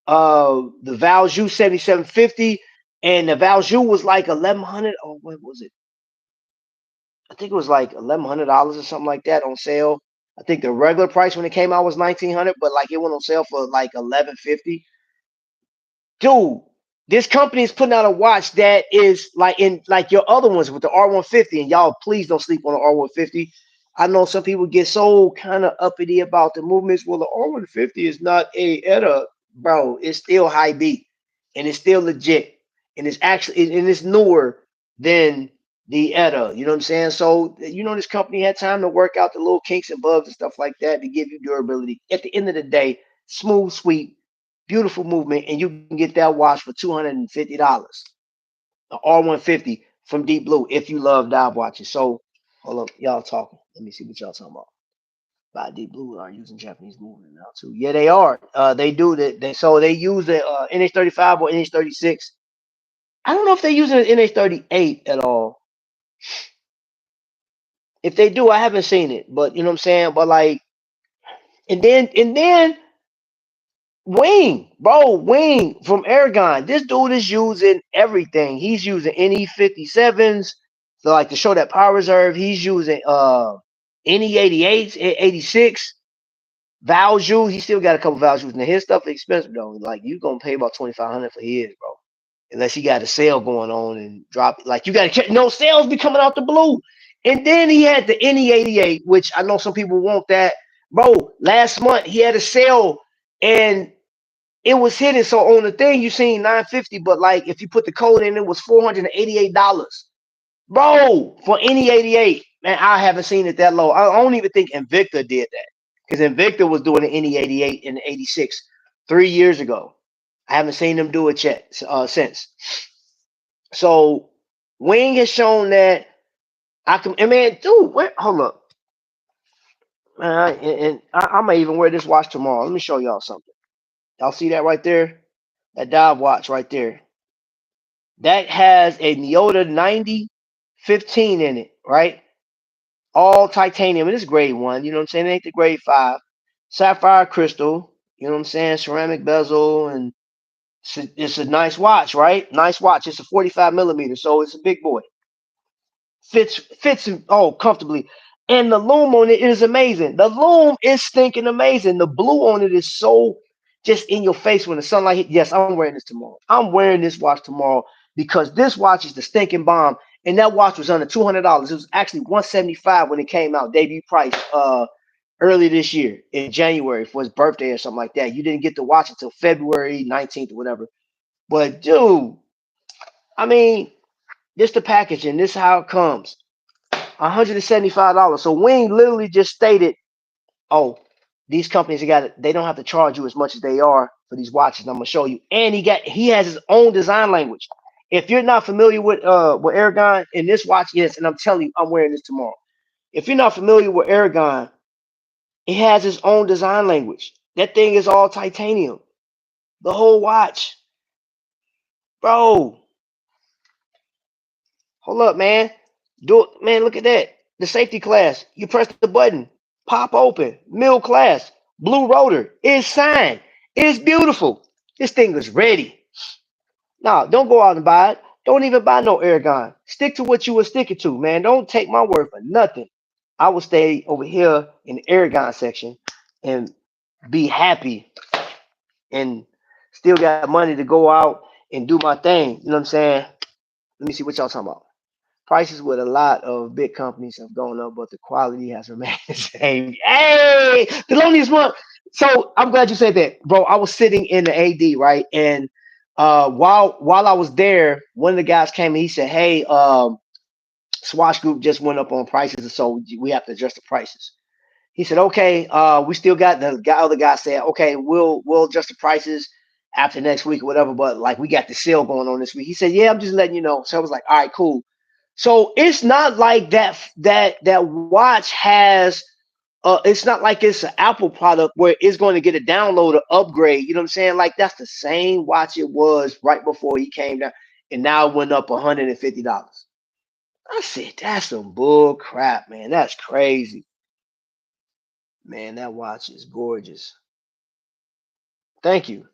the Valjoux 7750, and the Valjoux was like 1,100. Oh, what was it? I think it was like $1,100 or something like that on sale. I think the regular price when it came out was 1,900, but like it went on sale for like 1,150. Dude, this company is putting out a watch that is like in like your other ones with the R150, and y'all please don't sleep on the R150. I know some people get so kind of uppity about the movements. Well, the R150 is not a ETA, bro. It's still high beat, and it's still legit, and it's actually and it's newer than the ETA. You know what I'm saying? So this company had time to work out the little kinks and bugs and stuff like that to give you durability. At the end of the day, smooth, sweet, beautiful movement, and you can get that watch for $250. The R150 from Deep Blue if you love dive watches. So hold up, y'all talking. Let me see what y'all talking about. By Deep Blue are using Japanese movement now too. Yeah, they are. They do that. They use the NH35 or NH36. I don't know if they're using an NH38 at all. If they do, I haven't seen it. But you know what I'm saying. But like, and then Wing, bro, Wing from Aragon. This dude is using everything. He's using NE57s, so like to show that power reserve. He's using NE88s, 86, Valjoux. He still got a couple Valjoux. Now his stuff is expensive though. Like you gonna pay about 2,500 for his, bro. Unless he got a sale going on and drop it. Like you gotta check, no sales be coming out the blue. And then he had the NE88, which I know some people want that. Bro, last month he had a sale and it was hidden. So on the thing you seen 950, but like if you put the code in, it was $488. Bro, for any 88. Man, I haven't seen it that low. I don't even think Invicta did that. Because Invicta was doing the NE 88 and the 86 3 years ago. I haven't seen them do it yet since. So Wing has shown that I can. And man, dude, hold up. And I might even wear this watch tomorrow. Let me show y'all something. Y'all see that right there? That dive watch right there. That has a Neota 9015 in it, right? All titanium. And it's grade 1, you know what I'm saying? It ain't the grade 5. Sapphire crystal, you know what I'm saying? Ceramic bezel, and it's a nice watch, right? Nice watch. It's a 45 millimeter, so it's a big boy. Fits comfortably. And the loom on it is amazing. The loom is stinking amazing. The blue on it is so just in your face when the sunlight hit. Yes, I'm wearing this tomorrow. I'm wearing this watch tomorrow because this watch is the stinking bomb. And that watch was under $200. It was actually 175 when it came out, debut price, early this year in January for his birthday or something like that. You didn't get to watch it until February 19th or whatever. But dude, I mean, this the packaging. This how it comes. $175. So Wing literally just stated, "Oh, these companies they don't have to charge you as much as they are for these watches." And I'm gonna show you. And he has his own design language. If you're not familiar with Aragon in this watch, yes, and I'm telling you, I'm wearing this tomorrow. If you're not familiar with Aragon, it has its own design language. That thing is all titanium. The whole watch, bro. Hold up, man. Do it, man. Look at that. The safety class. You press the button, pop open. Middle class, blue rotor. It's signed. It's beautiful. This thing is ready. Now, don't go out and buy it. Don't even buy no Aragon. Stick to what you were sticking to, man. Don't take my word for nothing. I will stay over here in the Aragon section and be happy and still got money to go out and do my thing. You know what I'm saying? Let me see what y'all talking about. Prices with a lot of big companies have gone up, but the quality has remained the same. Hey, the loneliest one. So I'm glad you said that, bro. I was sitting in the AD, right? And while I was there, one of the guys came and he said, "Hey, Swatch Group just went up on prices, so we have to adjust the prices." He said, "Okay, we still got other guy said, okay, we'll adjust the prices after next week or whatever, but like we got the sale going on this week." He said, "Yeah, I'm just letting you know." So I was like, "All right, cool." So it's not like that watch has it's not like it's an Apple product where it's going to get a download or upgrade. You know what I'm saying? Like that's the same watch it was right before he came down, and now it went up $150. I said, that's some bull crap, man. That's crazy. Man, that watch is gorgeous. Thank you.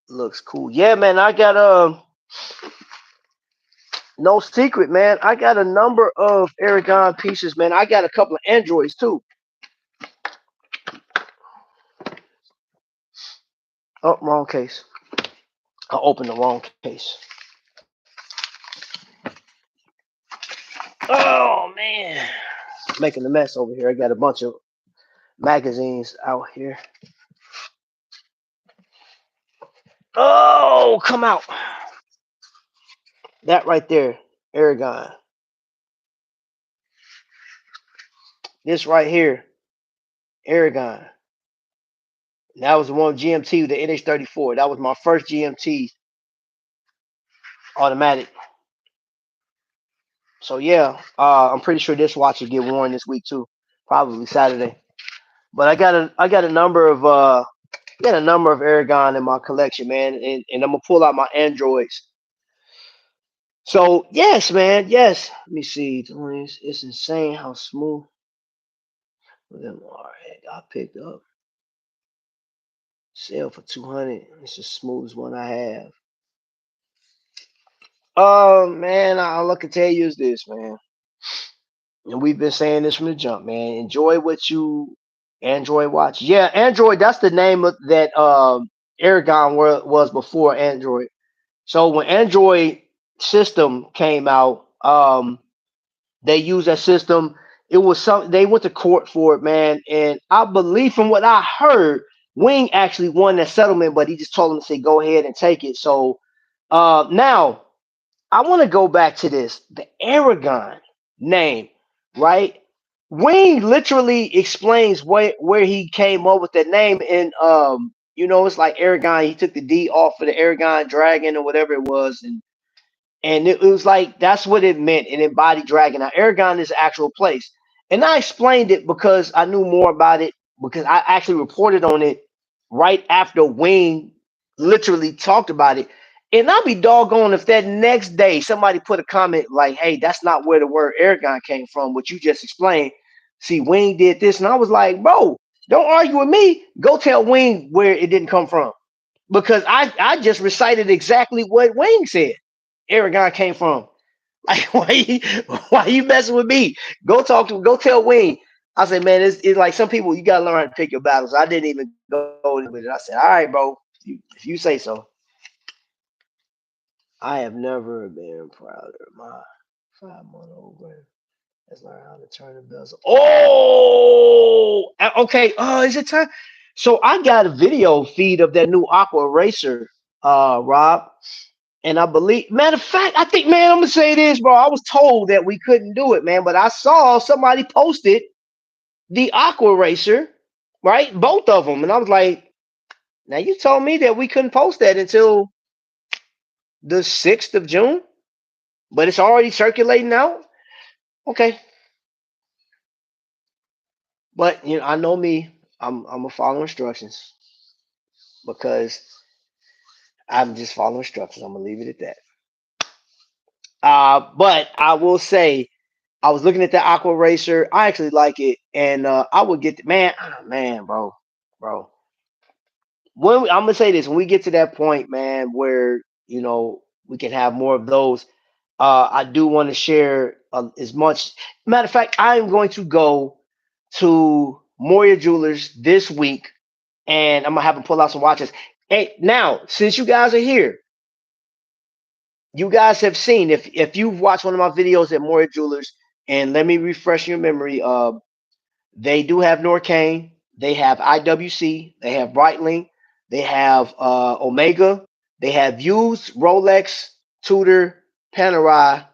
Looks cool. Yeah, man, I got no secret, man. I got a number of Aragon pieces, man. I got a couple of Androids too. Oh, wrong case. I opened the wrong case. Oh man. Making a mess over here. I got a bunch of magazines out here. Oh, come out. That right there, Aragon. This right here, Aragon. That was the one GMT, the NH34. That was my first GMT automatic. So yeah, I'm pretty sure this watch will get worn this week too, probably Saturday. But I got a number of got a number of Aragon in my collection, man, and I'm gonna pull out my Androids. So yes, man, yes. Let me see. It's insane how smooth them are. I picked up sale for 200. It's the smoothest one I have. Man, all I can tell you is this, man. And we've been saying this from the jump, man. Enjoy what you Android watch. Yeah, Android. That's the name of that Aragon was before Android. So when Android system came out, they used that system. It was some they went to court for it, man. And I believe from what I heard, Wing actually won that settlement, but he just told him to say go ahead and take it. So now I want to go back to this. The Aragon name, right? Wing literally explains where he came up with that name. And it's like Aragon, he took the D off of the Aragon dragon or whatever it was, and it was like that's what it meant. It embodied dragon. Now Aragon is an actual place, and I explained it because I knew more about it because I actually reported on it right after Wayne literally talked about it. And I'll be doggone if that next day somebody put a comment like, "Hey, that's not where the word Aragon came from." What you just explained. See, Wayne did this, and I was like, "Bro, don't argue with me. Go tell Wayne where it didn't come from." Because I just recited exactly what Wayne said. Aragon came from. Like why you messing with me? Go tell Wayne. I said, man, it's like some people you gotta learn how to pick your battles. I didn't even go with it. I said, all right, bro, if you say so. I have never been prouder. My 5-month old grand has learned how to turn the bezel. Oh, okay. Is it time? So I got a video feed of that new Aqua Racer, Rob. And I believe, matter of fact, I think, man, I'm gonna say this, bro. I was told that we couldn't do it, man, but I saw somebody posted the Aqua Racer, right? Both of them, and I was like, now you told me that we couldn't post that until the 6th of June, but it's already circulating out. Okay, but I know me. I'm gonna follow instructions because I'm just following instructions. I'm gonna leave it at that. But I will say I was looking at the Aqua Racer. I actually like it, and I would get man, bro. I'm gonna say this when we get to that point, man, where we can have more of those. I do want to share as much. Matter of fact, I am going to go to Moria Jewelers this week, and I'm gonna have them pull out some watches. Hey, now since you guys are here, you guys have seen if you've watched one of my videos at Moria Jewelers, and let me refresh your memory. They do have Norcane, they have IWC, they have Breitling, they have Omega, they have Views, Rolex, Tudor, Panerai.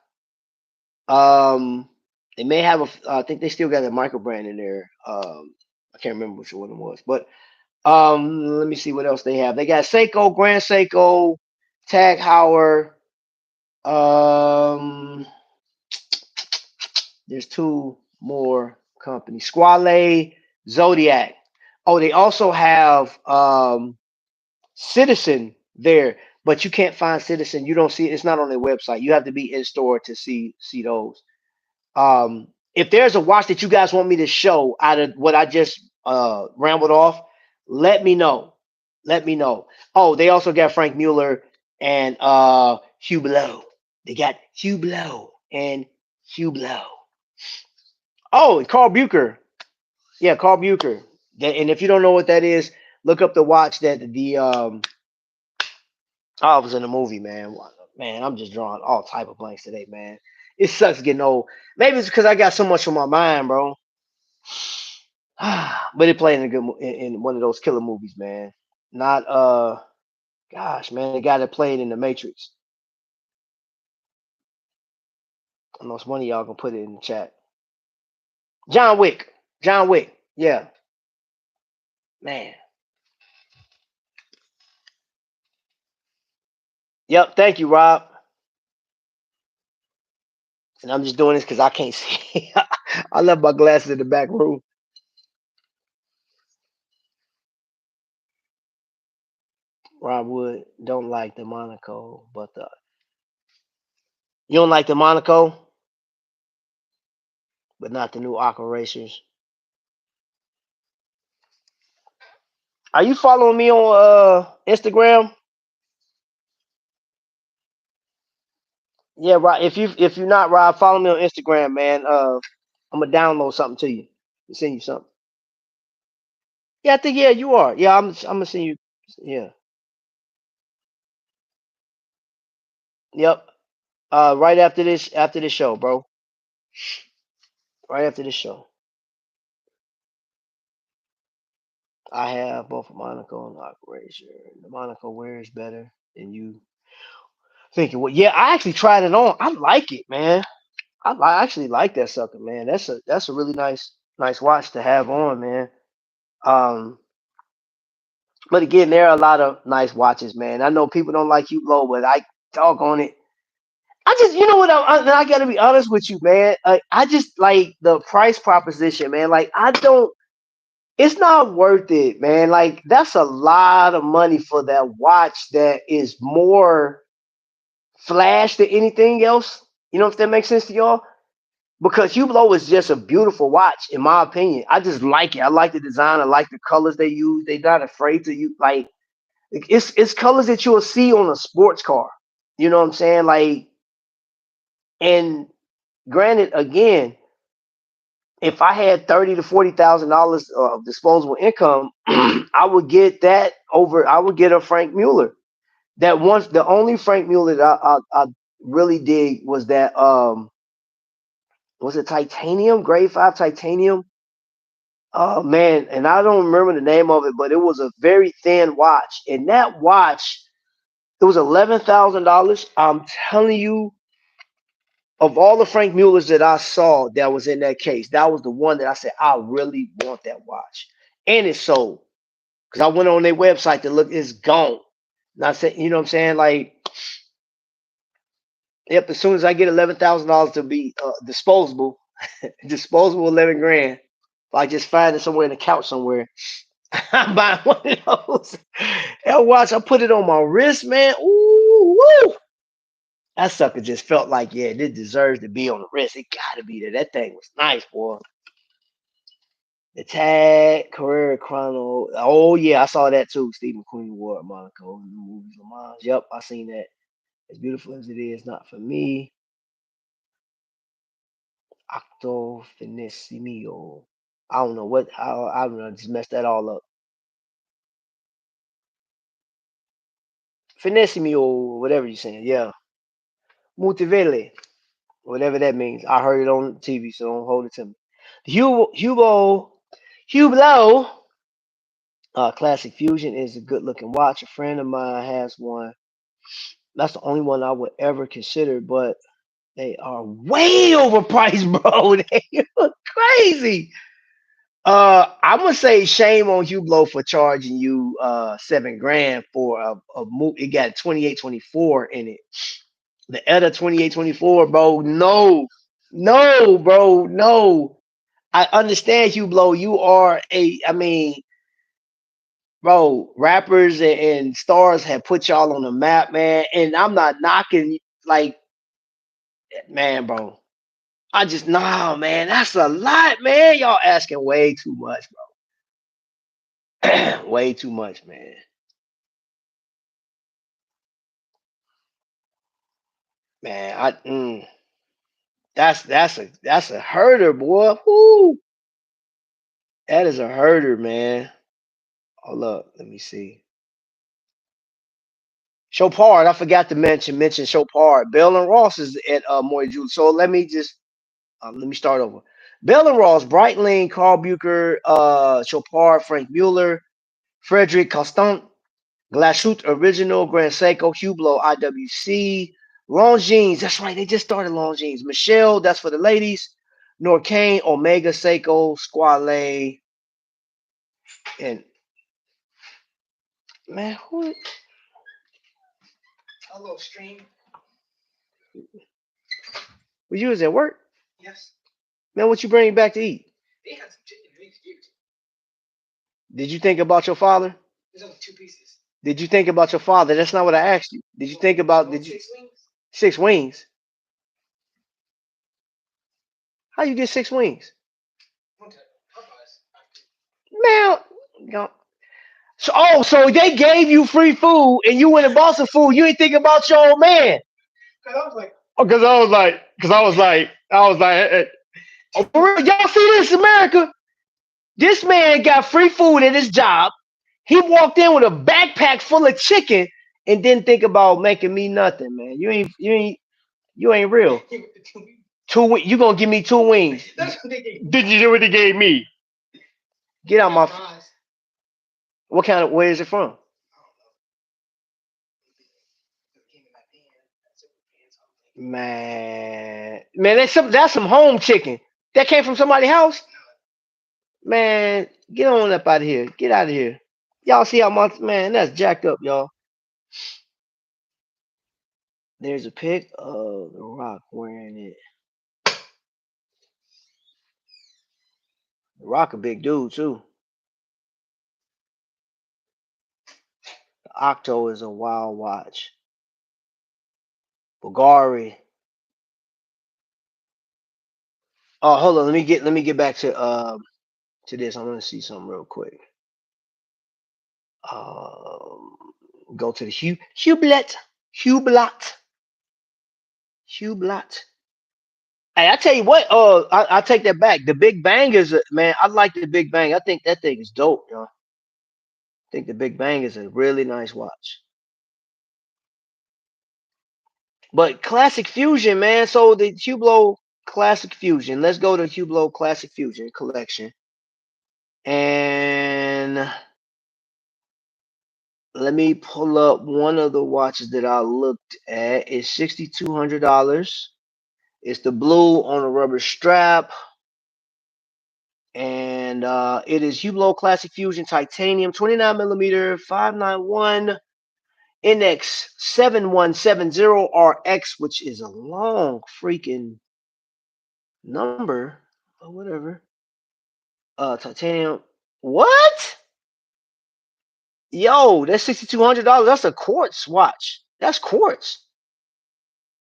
Um, they may have I think they still got a micro brand in there. I can't remember which one it was, but let me see what else they have. They got Seiko, Grand Seiko. Tag Heuer. Um, there's two more companies. Squale, Zodiac. Oh, they also have Citizen there, but you can't find Citizen. You don't see it. It's not on their website. You have to be in store to see those. If there's a watch that you guys want me to show out of what I just rambled off, let me know. Let me know. Oh, they also got Frank Mueller and Hublot. They got Hublot and Hublot. Oh, and Carl Bucher. Yeah, Carl Bucher. And if you don't know what that is, look up the watch that the I was in the movie, man. Man, I'm just drawing all type of blanks today, man. It sucks getting old. Maybe it's because I got so much on my mind, bro. But it played in a in one of those killer movies, man. Not gosh, man, the guy that played in the Matrix. I know one of y'all can put it in the chat. John Wick. John Wick. Yeah, man. Yep. Thank you, Rob. And I'm just doing this because I can't see. I left my glasses in the back room. Rob Wood don't like the Monaco, but the you don't like the Monaco, but not the new Aqua Racers. Are you following me on Instagram? Yeah, Rob. If you're not, Rob, follow me on Instagram, man. I'm gonna download something to you. Send you something. Yeah, I think you are. Yeah, I'm gonna send you. Yeah. Yep. Right after this show, bro. Right after this show. I have both a Monaco and Aqua Racer. The Monaco wears better than you thinking. Well, yeah, I actually tried it on. I like it, man. I actually like that sucker, man. That's a really nice watch to have on, man. Um, but again, there are a lot of nice watches, man. I know people don't like you low, but I talk on it. I just, you know what? I got to be honest with you, man. I just like the price proposition, man. Like, I don't. It's not worth it, man. Like, that's a lot of money for that watch that is more flash than anything else. You know if that makes sense to y'all? Because Hublot is just a beautiful watch, in my opinion. I just like it. I like the design. I like the colors they use. They're not afraid to use like it's colors that you'll see on a sports car. You know what I'm saying? Like, and granted, again, if I had $30,000 to $40,000 of disposable income, I would get that over. I would get a Frank Mueller. That once the only Frank Mueller that I really dig was that was it titanium, grade 5 titanium. Oh man, and I don't remember the name of it, but it was a very thin watch. And that watch, it was $11,000. I'm telling you, of all the Frank Muellers that I saw that was in that case, that was the one that I said I really want that watch, and it's sold because I went on their website to look. It's gone. And I said, you know what I'm saying? Like, yep. As soon as I get $11,000 to be disposable, disposable 11 grand. If I just find it somewhere in the couch somewhere, I'm buying one of those. That watch, I put it on my wrist, man. Ooh, woo. That sucker just felt like, yeah, this deserves to be on the wrist. It gotta be there. That thing was nice, boy. The tag, Carrera Chrono. Oh yeah, I saw that too. Steve McQueen wore Monaco in the movies. Lamont. Yep, I seen that. As beautiful as it is, not for me. Octo Finissimio. I don't know what. I don't know. Just messed that all up. Finissimio, whatever you're saying. Yeah, Multivele, whatever that means. I heard it on TV, so don't hold it to me. Hublot Classic Fusion is a good looking watch. A friend of mine has one. That's the only one I would ever consider, but they are way overpriced, bro. They are crazy. I'm gonna say shame on Hublot for charging you 7 grand for a movie. It got 2824 in it. The ETA 2824, bro. No, no, bro, no. I understand Hublot. You are I mean, bro, rappers and stars have put y'all on the map, man. And I'm not knocking, like, man, bro. I just nah, man. That's a lot, man. Y'all asking way too much, bro. Way too much, man. Man, that's a herder, boy. Woo, that is a herder, man. Hold up, let me see. Chopard, I forgot to mention Chopard. Bell and Ross is at Moy Jewelry. So let me start over. Bell and Ross, Breitling, Carl Bucher, Chopard, Frank Mueller, Frederick Constant, Glashut Original, Grand Seiko, Hublot, IWC, Longines. That's right, they just started Longines. Michelle, that's for the ladies. Norcane, Omega Seiko, Squale, and man, who? Hello, stream. Was you was at work? Yes. Man, what you bringing back to eat? They had some chicken. They just gave it to me. Did you think about your father? There's only 2 pieces. Did you think about your father? That's not what I asked you. Did you think about? Did you 6 wings? 6 wings. How you get 6 wings? Okay. Man, no. So they gave you free food and you went and bought some food. You didn't think about your old man. Cause I was like, oh, oh, for real, y'all see this, America? This man got free food at his job. He walked in with a backpack full of chicken and didn't think about making me nothing, man. You ain't real. You gonna give me 2 wings? Did you do what they gave me? Get out my. What kind of? Where is it from? Man, that's some home chicken. That came from somebody's house. Man, get on up out of here. Get out of here. Y'all see how much, man? That's jacked up, y'all. There's a pic of The Rock wearing it. The Rock a big dude too. The Octo is a wild watch. Bulgari. Oh, hold on. Let me get back to this. I want to see something real quick. Um, go to the Hublot. Hublot. Hey, I tell you what. I take that back. The Big Bang man. I like the Big Bang. I think that thing is dope, yo. I think the Big Bang is a really nice watch. But Classic Fusion, man. So the Hublot Classic Fusion. Let's go to Hublot Classic Fusion collection. And let me pull up one of the watches that I looked at. It's $6,200. It's the blue on a rubber strap. And it is Hublot Classic Fusion Titanium 29 millimeter 591 NX 7170RX, which is a long freaking number or whatever. Titanium. What? Yo, that's $6,200. That's a quartz watch. That's quartz.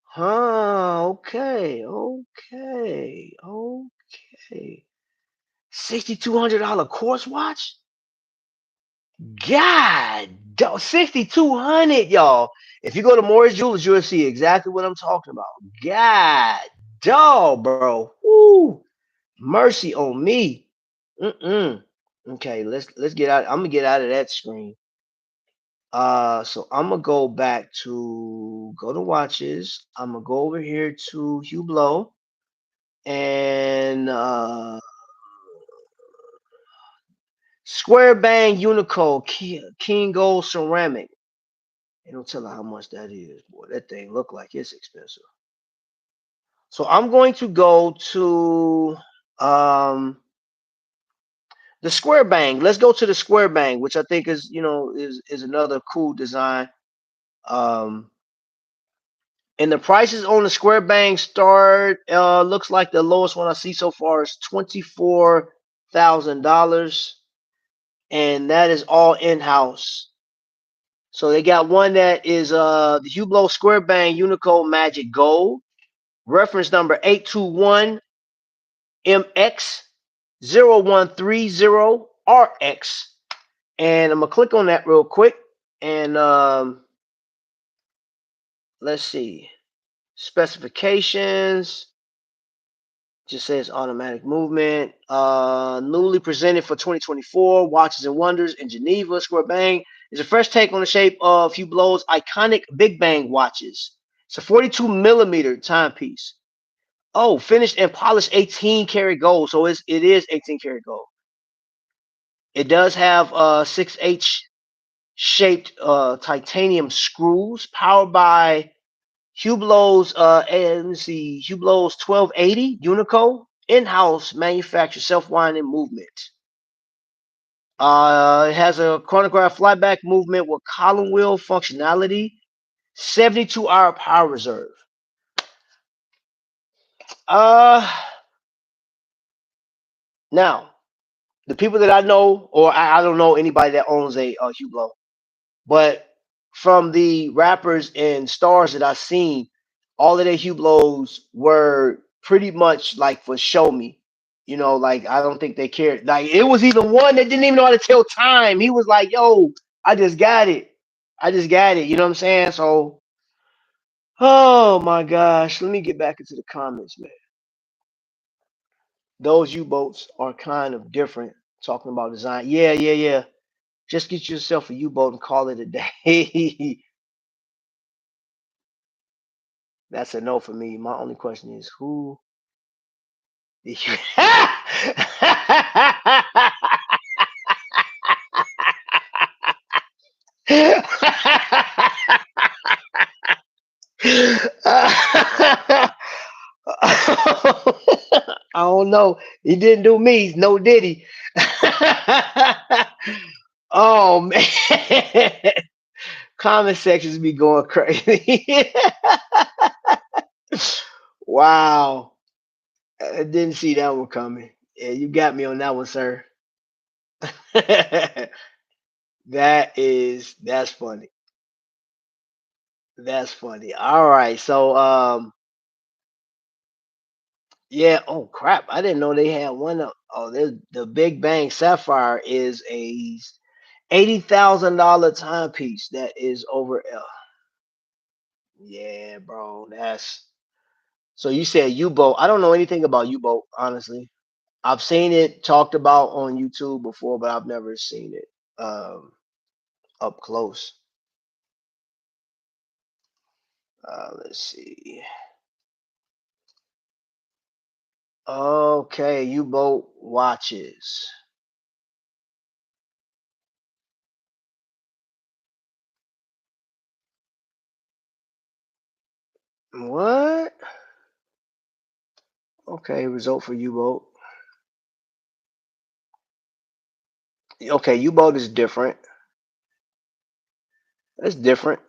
Huh. Okay. Okay. Okay. $6,200 quartz watch. God, 6,200, y'all. If you go to Morris Jewelers, you'll see exactly what I'm talking about. God, dog, bro. Woo. Mercy on me. Okay, let's get out. I'm gonna get out of that screen. So I'm gonna go back to go to watches. I'm gonna go over here to Hublot and Square Bang Unico King Gold Ceramic. They don't tell her how much that is. Boy, that thing look like it's expensive. So I'm going to go to The square bang. Let's go to the square bang, which I think is is another cool design. Um, and the prices on the square bang start. Looks like the lowest one I see so far is $24,000, and that is all in house. So they got one that is the Hublot Square Bang Unico Magic Gold, reference number 821MX0130RX. And I'm gonna click on that real quick. And let's see. Specifications. Just says automatic movement. Newly presented for 2024, Watches and Wonders in Geneva. Square Bang is a fresh take on the shape of Hublot's iconic Big Bang watches. It's a 42 millimeter timepiece. Oh, finished and polished 18 karat gold. So it is 18 karat gold. It does have 6H shaped titanium screws, powered by Hublot's let me see, Hublot's 1280 Unico in-house manufactured self-winding movement. It has a chronograph flyback movement with column wheel functionality, 72-hour power reserve. Uh, Now the people that I know, or I don't know anybody that owns a Hublot, but from the rappers and stars that I've seen, all of their Hublots were pretty much like for show me. Like I don't think they cared. Like it was even one that didn't even know how to tell time. He was like, "Yo, I just got it. I just got it." You know what I'm saying? So, oh my gosh, let me get back into the comments, man. Those U-boats are kind of different. Talking about design, yeah, yeah, yeah. Just get yourself a U-boat and call it a day. That's a no for me. My only question is who did you I don't know. He didn't do me. No, did he? Oh man. Comment sections be going crazy. Wow. I didn't see that one coming. Yeah, you got me on that one, sir. That's funny. That's funny. All right. So yeah, oh crap. I didn't know they had one oh there's the Big Bang Sapphire is a $80,000 timepiece that is over yeah, bro. That's so you said U-boat. I don't know anything about U-boat, honestly. I've seen it talked about on YouTube before, but I've never seen it up close. Let's see. Okay, U-boat watches. What? Okay, result for U-boat. Okay, U-boat is different. That's different.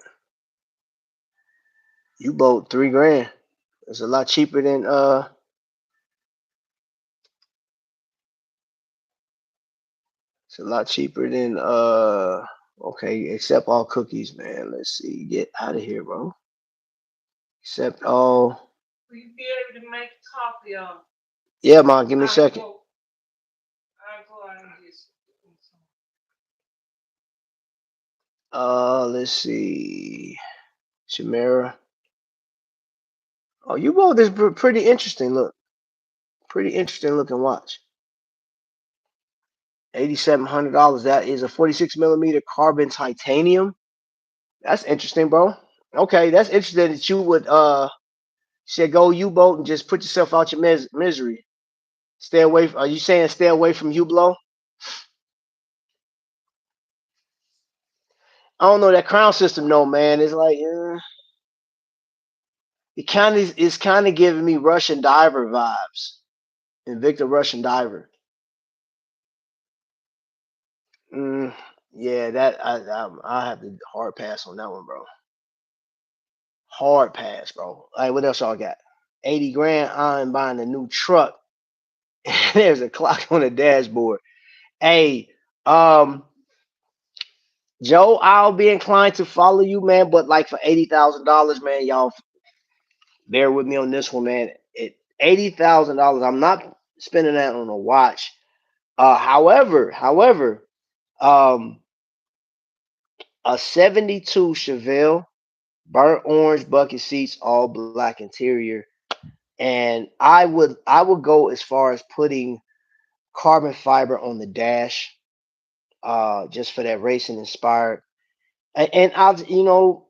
U-boat 3 grand. It's a lot cheaper than it's a lot cheaper than okay, accept all cookies, man. Let's see. Get out of here, bro. Accept all. Will you be able to make coffee on? Yeah, mom, give me a second. I'll go out and get some. Let's see. Chimera. Oh, you both is pretty interesting. Look, pretty interesting looking watch. $8,700. That is a 46 millimeter carbon titanium. That's interesting, bro. Okay, that's interesting that you would say go U-boat and just put yourself out your misery. Stay away. Are you saying stay away from Hublot? I don't know that crown system, no man. It's like it kind of is kind of giving me Russian diver vibes. Invicta Russian diver. Mm, yeah, that I have to hard pass on that one, bro. Hard pass, bro. All right, what else y'all got? 80 grand. I'm buying a new truck. There's a clock on the dashboard. Hey, um, Joe, I'll be inclined to follow you, man. But like for $80,000, man, y'all bear with me on this one, man. $80,000. I'm not spending that on a watch. However, um, a '72 Chevelle, burnt orange bucket seats, all black interior, and I would go as far as putting carbon fiber on the dash, just for that racing inspired. And I'll,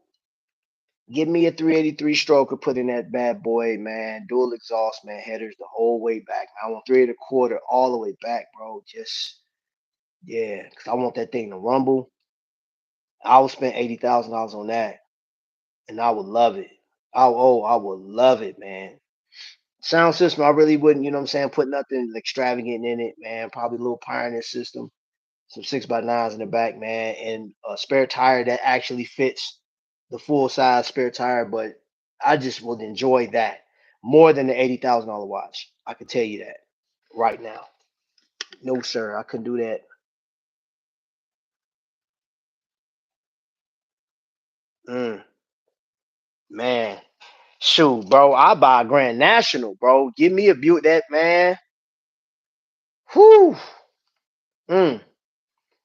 give me a 383 stroker, put in that bad boy, man. Dual exhaust, man. Headers the whole way back. I want three and a quarter all the way back, bro. Just yeah, cause I want that thing to rumble. I would spend $80,000 on that, and I would love it. I would love it, man. Sound system, I really wouldn't, you know what I'm saying, put nothing extravagant in it, man. Probably a little Pioneer system, some 6x9s in the back, man, and a spare tire that actually fits the full size spare tire. But I just would enjoy that more than the $80,000 watch. I can tell you that right now. No, sir, I couldn't do that. Mm, man, shoot, bro, I buy a Grand National, bro. Give me a Buick, that man. Whew. Mm.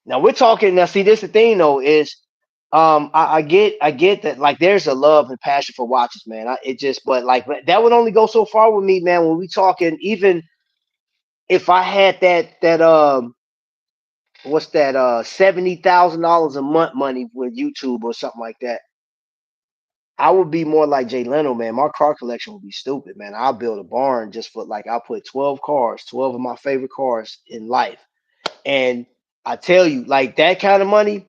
Now we're talking. Now, see, this the thing though is, I get that like there's a love and passion for watches, man. It just, but like that would only go so far with me, man. When we talking, even if I had that what's that $70,000 a month money with YouTube or something like that, I would be more like Jay Leno, man. My car collection would be stupid, man. I'll build a barn just for like I'll put 12 cars, 12 of my favorite cars in life, and I tell you, like that kind of money.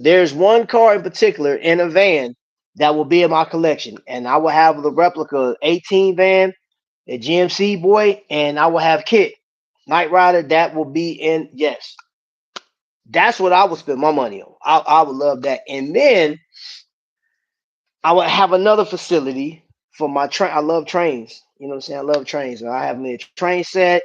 There's one car in particular in a van that will be in my collection, and I will have the replica 18 van, a GMC boy, and I will have Kit Night Rider. That will be in. Yes, that's what I would spend my money on. I would love that, and then I would have another facility for my train. I love trains. You know what I'm saying? I love trains. I have me a train set.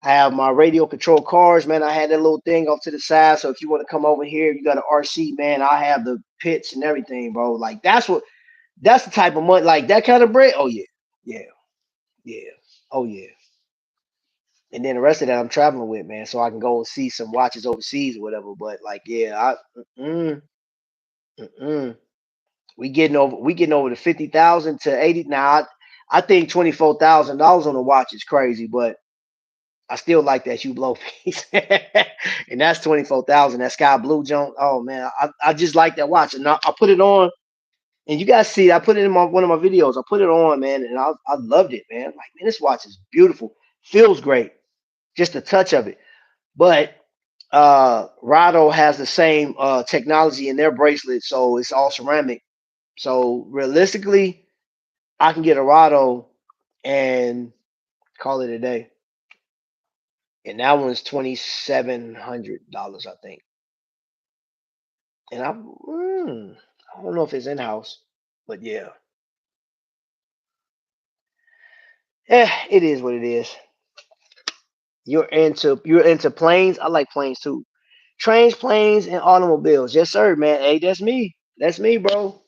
I have my radio control cars, man. I had that little thing off to the side. So if you want to come over here, you got an RC, man. I have the pits and everything, bro. Like that's the type of money, like that kind of bread. Oh yeah, yeah, yeah. Oh yeah. And then the rest of that I'm traveling with, man, so I can go and see some watches overseas or whatever. But like, yeah, mm, mm. We getting over the 50,000 to 80 now. I think $24,000 on a watch is crazy, but I still like that you blow piece, and that's 24,000. That sky blue joint. Oh man, I just like that watch, and I put it on, and you guys see, I put it in one of my videos. I put it on, man, and I loved it, man. Like, man, this watch is beautiful, feels great, just a touch of it. But Rado has the same technology in their bracelet, so it's all ceramic. So realistically, I can get a Rado and call it a day. And that one's $2,700, I think. And I don't know if it's in house, but yeah, it is what it is. You're into planes. I like planes too. Trains, planes, and automobiles. Yes, sir, man. Hey, that's me. That's me, bro.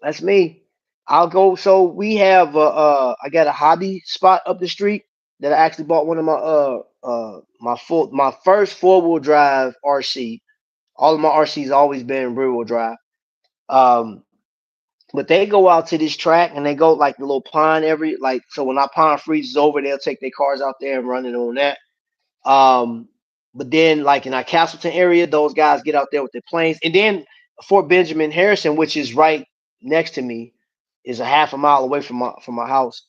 That's me. I'll go. So we have I got a hobby spot up the street that I actually bought one of my first 4-wheel drive RC. All of my RCs always been rear wheel drive. Um, but they go out to this track and they go like the little pond every like so when our pond freezes over, they'll take their cars out there and run it on that. Um, but then like in our Castleton area, those guys get out there with their planes. And then Fort Benjamin Harrison, which is right next to me, is a half a mile away from my house.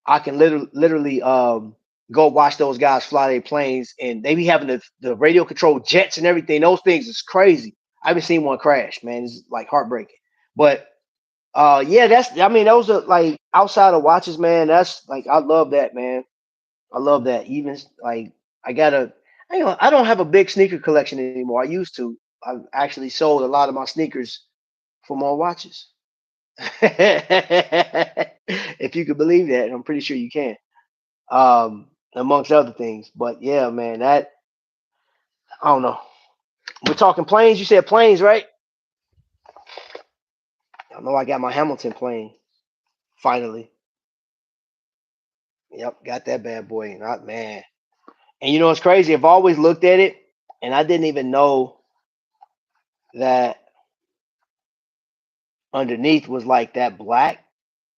I can literally go watch those guys fly their planes, and they be having the radio controlled jets and everything. Those things is crazy. I haven't seen one crash, man. It's like heartbreaking. But yeah, that's I mean, those are like outside of watches, man. That's like I love that, man. I love that. Even like I gotta. I don't have a big sneaker collection anymore. I used to. I've actually sold a lot of my sneakers for more watches. If you could believe that, I'm pretty sure you can. Amongst other things. But yeah, man, that I don't know. We're talking planes. You said planes, right? I know I got my Hamilton plane finally. Yep, got that bad boy. Not man. And you know what's crazy? I've always looked at it, and I didn't even know that underneath was like that black.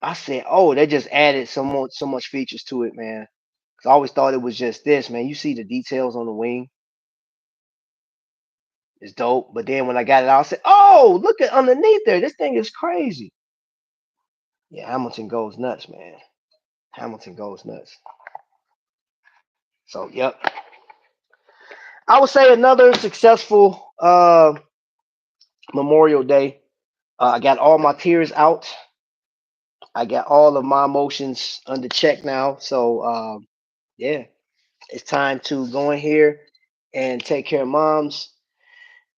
I said, oh, they just added so much features to it, man. 'Cause I always thought it was just this, man. You see the details on the wing, it's dope. But then when I got it out, I said, oh, look at underneath there. This thing is crazy. Yeah, Hamilton goes nuts, man. Hamilton goes nuts. So, yep. I would say another successful Memorial Day. I got all my tears out. I got all of my emotions under check now. So, yeah, it's time to go in here and take care of moms.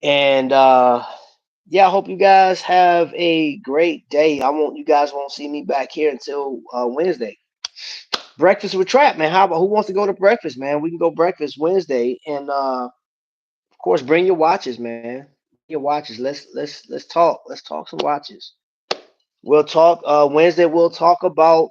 And yeah, I hope you guys have a great day. You guys won't see me back here until Wednesday. Breakfast with Trap, man. How about who wants to go to breakfast, man? We can go breakfast Wednesday, and of course, bring your watches, man. Bring your watches. Let's talk. Let's talk some watches. We'll talk Wednesday. We'll talk about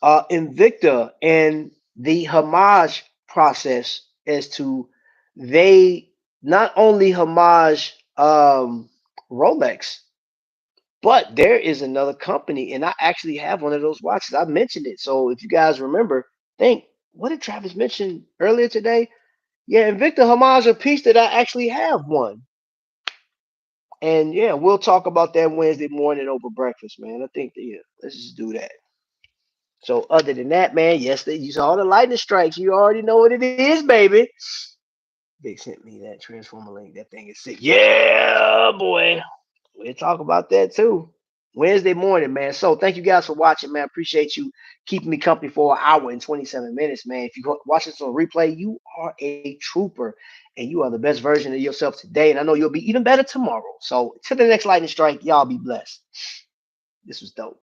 Invicta and the homage process as to they not only homage Rolex, but there is another company, and I actually have one of those watches. I mentioned it. So if you guys remember, think what did Travis mention earlier today? Yeah, Invicta homage a piece that I actually have one. And yeah, we'll talk about that Wednesday morning over breakfast, man. I think that, yeah, let's just do that. So other than that, man, yes, you saw the lightning strikes. You already know what it is, baby. They sent me that transformer link. That thing is sick. Yeah, boy. We'll talk about that too. Wednesday morning, man. So thank you guys for watching, man. Appreciate you keeping me company for an hour and 27 minutes, man. If you go watch this on replay, you are a trooper and you are the best version of yourself today. And I know you'll be even better tomorrow. So till the next lightning strike, y'all be blessed. This was dope.